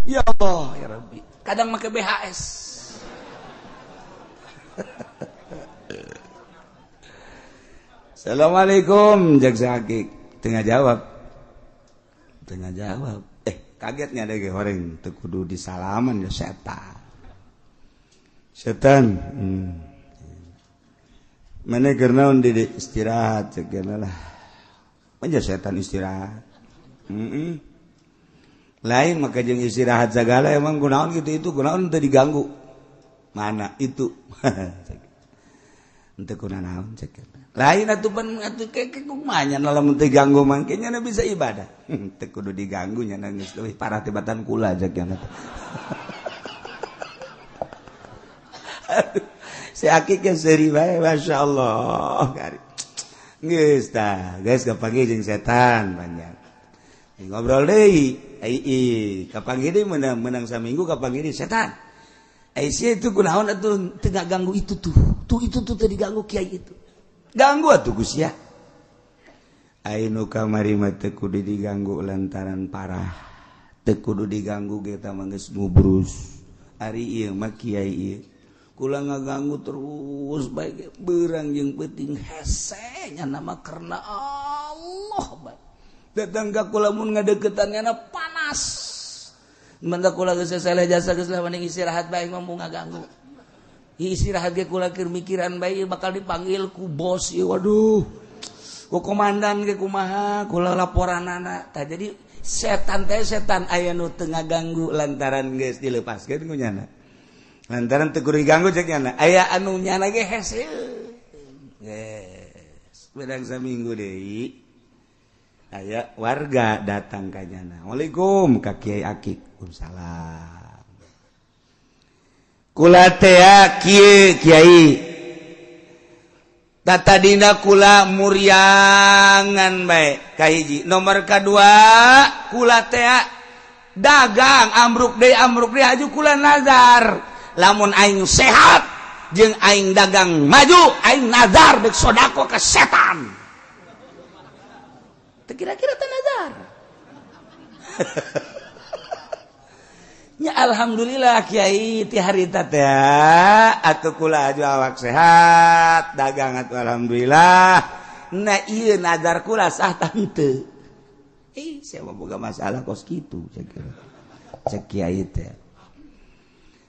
ya Allah ya Rabbi kadang make BHS Assalamualaikum jak sakik tengah jawab kagetnya ada ge horeng teu kudu disalaman ya setan mana kernaun di istirahat cekena lah aja setan istirahat lain maka jeung istirahat segala emang kunaon gitu itu kunaon teu diganggu mana itu henteu kunaon cekena lain atuh pan atuh kumaha nya lamun teu diganggu mangke nya bisa ibadah teu kudu diganggu nya geus leuwih parah tibatan kula cekena si akik yang seri bae Masya Allah geus tah geus kapanggih jeung setan banyak ngobrol deui kapanggih deui menang saminggu kapanggih deui setan sia itu kunaon atuh teu ganggu itu tuh itu teh diganggu kiai itu ganggu atuh Gus ya ainu kamari mah teu kudu diganggu lantaran parah teu kudu diganggu ge tah mah geus ngubrus ari ieu mah kiai ieu kula ngaganggu terus baik berang jeung penting hese nya nama karena Allah baik datang ka kula mun ngadeukeutannya panas manda kula geus selesai jasa geus lah mending istirahat bae ngomong ngaganggu istirahat ge kula keur mikiran bae bakal dipanggil ku bos ieu waduh ku komandan ge kumaha kula laporanana tah jadi setan aya nu teu ngaganggu lantaran geus dileupaskeun ku nyana lantaran teu kudu diganggu cek nyana aya anu nyana ge hese geus bedang saminggu deui aya warga datang ka nyana. Waalaikum ka Kiai Akik. Waalaikumsalam. Kula teh Kiai. Tadina kula muryangan bae ka hiji. Nomor kadua kula teh dagang ambruk deui aju kula nazar. Lamun aing sehat jeung aing dagang maju, aing nazar dek sodako ke setan. Kira-kira teh nazar. Ya alhamdulillah Kiai ti harita teh atuh kula aju awak sehat, dagang atuh alhamdulillah. Na ieu nazar kula sah tante. Saya boga masalah kos kitu cek Kiai teh.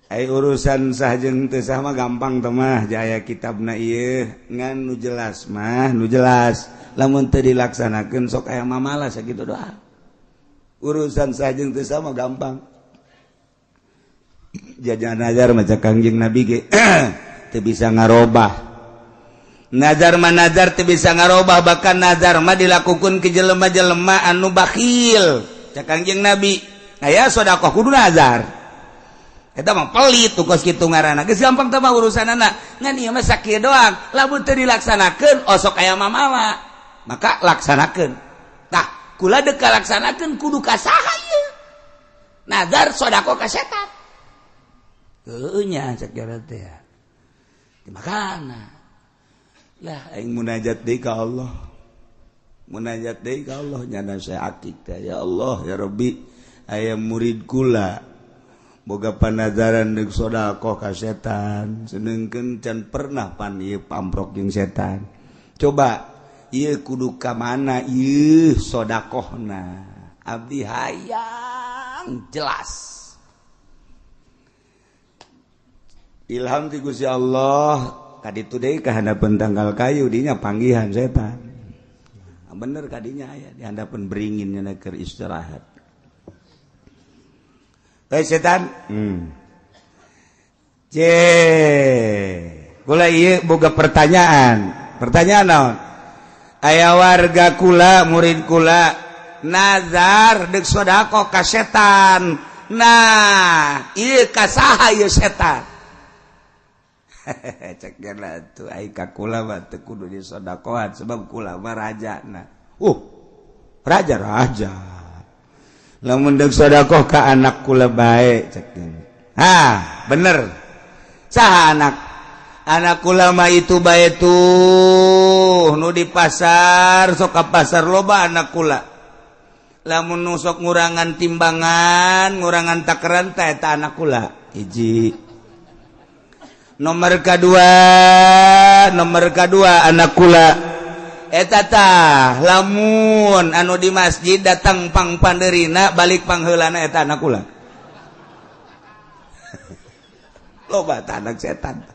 Ai urusan sah jeung teu sah mah gampang teh mah jaya kitabna ieu ngan nu jelas mah nu jelas. Lamun teu dilaksanakeun sok aya mamalah sakitu doa. Urusan sah jeung teu sah mah gampang. Jajan nazar maca Kangjeng Nabi ge teu bisa ngarobah. Nazar mah nazar teu bisa ngarobah, bahkan nazar mah dilakukeun ke jelema-jelema anu bakhil. Cak Kangjeng Nabi, aya sedekah kudu nazar. Eta mah pelit tuh kos kitu ngaranna. Geus gampang teh mah urusanana. Ngan ieu mah sakieu doang. Lamun teu dilaksanakeun osok aya mamawa. Maka laksanakeun. Tah, kula deuk kalaksanakeun kudu ka saha ieu? Nazar sedekah ka setan. Nya cek jalan teh makana lah aing munajat deui ka Allah, munajat deui ka Allah nyana saya akik teh ya Allah ya Rabbi aya murid kula boga panazaran deuk sedekah ka setan senengkeun can pernah pan ieu pamprok jeung setan. Coba ieu kudu ka mana ieu sedekahna abdi hayang jelas. Ilham ti Gusti Allah kaditu deui ka handapeun tanggal kayu dinya panggihan setan. Bener kadinya aya di handapeun beringin nya keur istirahat. Teh setan. Kula ieu boga pertanyaan. Pertanyaan naon? Aya warga kula, murid kula nazar deuk sedekah ka setan. Nah, ieu ka saha ieu setan? Cek gana tuh ai ka kula mah teu kudu disedekahan sebab kula mah rajana. Raja. Lamun deuk sedekah ka anak kula bae cek. Bener. Saha anak? Anak kula mah itu bae tuh nu di pasar sok ka pasar loba anak kula. Lamun nu sok ngurangan timbangan, ngurangan takaran teh eta anak kula. Hiji. Nomor kedua anak kula eta tah lamun anu di masjid datang pang pandeurina balik pangheulana eta anak kula. Loba tah anak setan.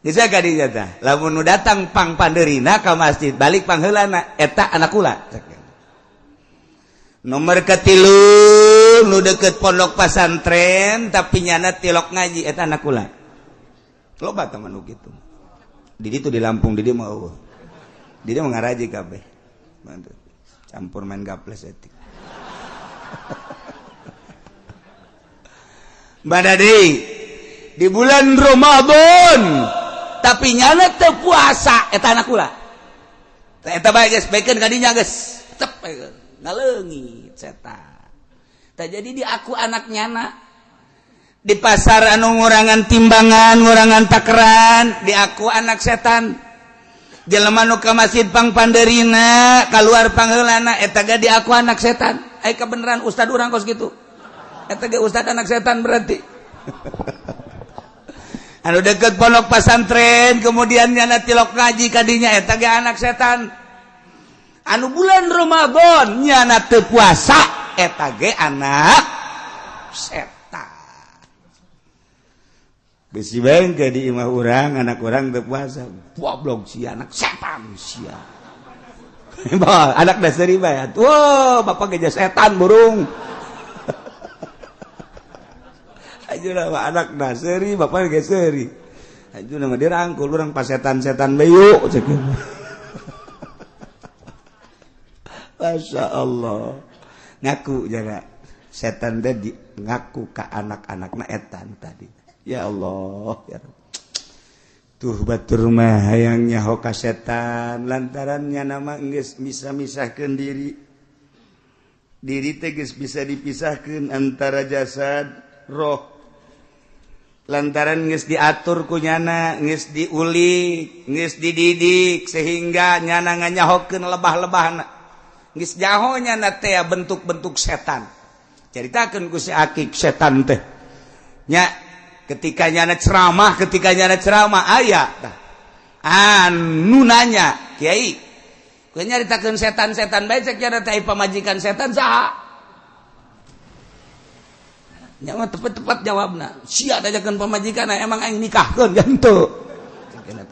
Geus ka dinya tah lamun nu datang pang pandeurina ka masjid balik pangheulana eta anak kula. Nomor katilu nu deukeut pondok pasantren tapi nyana tilok ngaji eta anak kula. Loba teman nu kitu. Di ditu di Lampung di dieu mah eueuh. Di dieu mah ngaraji kabeh. Campur main gaples etik. Badadi di bulan Ramadan tapi nyana teu puasa eta anak kula. Eta bae geus baekeun ka dinya geus. Cep ngaleungit setan. Tah jadi di aku anak nyana di pasar anu ngurangan timbangan, ngurangan takaran, di aku anak setan. Jelema nu ka masjid pang pandeurina, kaluar pangheulana eta ge di aku anak setan. Ai kebenaran ustad urang kos kitu. Eta ge ustad anak setan berarti. Anu deket pondok pasantren, kemudian nyana tilok ngaji kadinya eta ge anak setan. Anu bulan Ramadan nyana teu puasa eta ge anak setan. Bisi bengke di imah urang, anak urang teu puasa. Goblok si anak setan sia. Anak dasari bae. Bapak geus setan burung. Ajeuna mah anak dasari, bapak geus seuri. Ajeuna mah dirangkul urang pasetan-setan bae yuk cek. Masya Allah ngaku jaga setan tadi ngaku ke anak-anak na etan tadi ya Allah ya tuh batur mah hayangnya hoka setan lantarannya nama geus bisa misahkeun diri teh geus bisa dipisahkeun antara jasad roh lantaran geus diatur ku nyana geus diulik geus dididik sehingga nyana nganyahokeun lebah-lebahna geus jaho nyana teh bentuk-bentuk setan caritakeun ku si Akik setan teh nya ketika nyana ceramah aya tah anu nanya kiai ku nyaritakeun setan-setan bae cek nyana teh pamajikan setan saha nyawa tepat jawabna sia dajakeun pamajikan emang aing nikahkeun gantu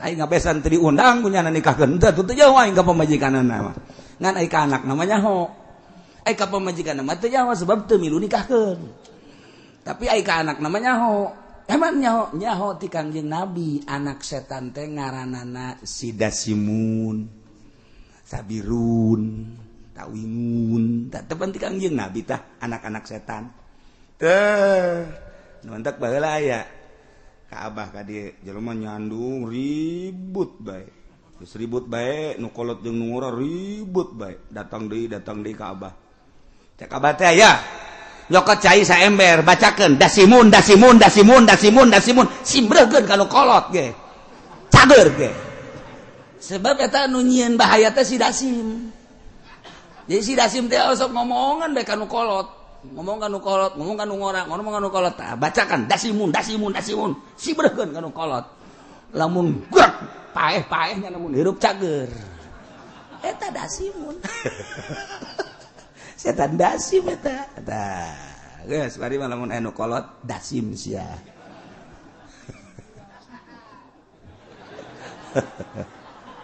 aing ngabesan teu diundang ku nyana nikahkeun teu teu jauh aing ka pamajikanana mah ngan aing ka anak namanya ho aing ka pamajikanna mah teu jauh sebab teu milu nikahkeun tapi aing ka anak namanya ho emang nyaho ti Kangjeng Nabi anak setan teh ngaranana Sidasimun Sabirun Tawimun tah tepan ti Kangjeng Nabi tah anak-anak setan nontak baheula aya ka Abah ka dieu jelema nyandung ribut bae geus ribut bae nu kolot jeung nu ngora ribut bae datang deui ka Abah cek Abah teh aya nyokot cai saember bacakeun dasimun simbreukeun ka nu kolot ge cager ge sebab eta nu nyieun bahaya teh si Dasim jadi si Dasim teh sok ngomongan bae ka nu kolot ngomong kanu kolot ngomong kanu kolot bacakan dasimun simbreukeun kanu kolot lamun gerak paeh-paehnya namun hirup cager eta dasimun setan dasim eta geus bari mah lamun anu kolot dasim sia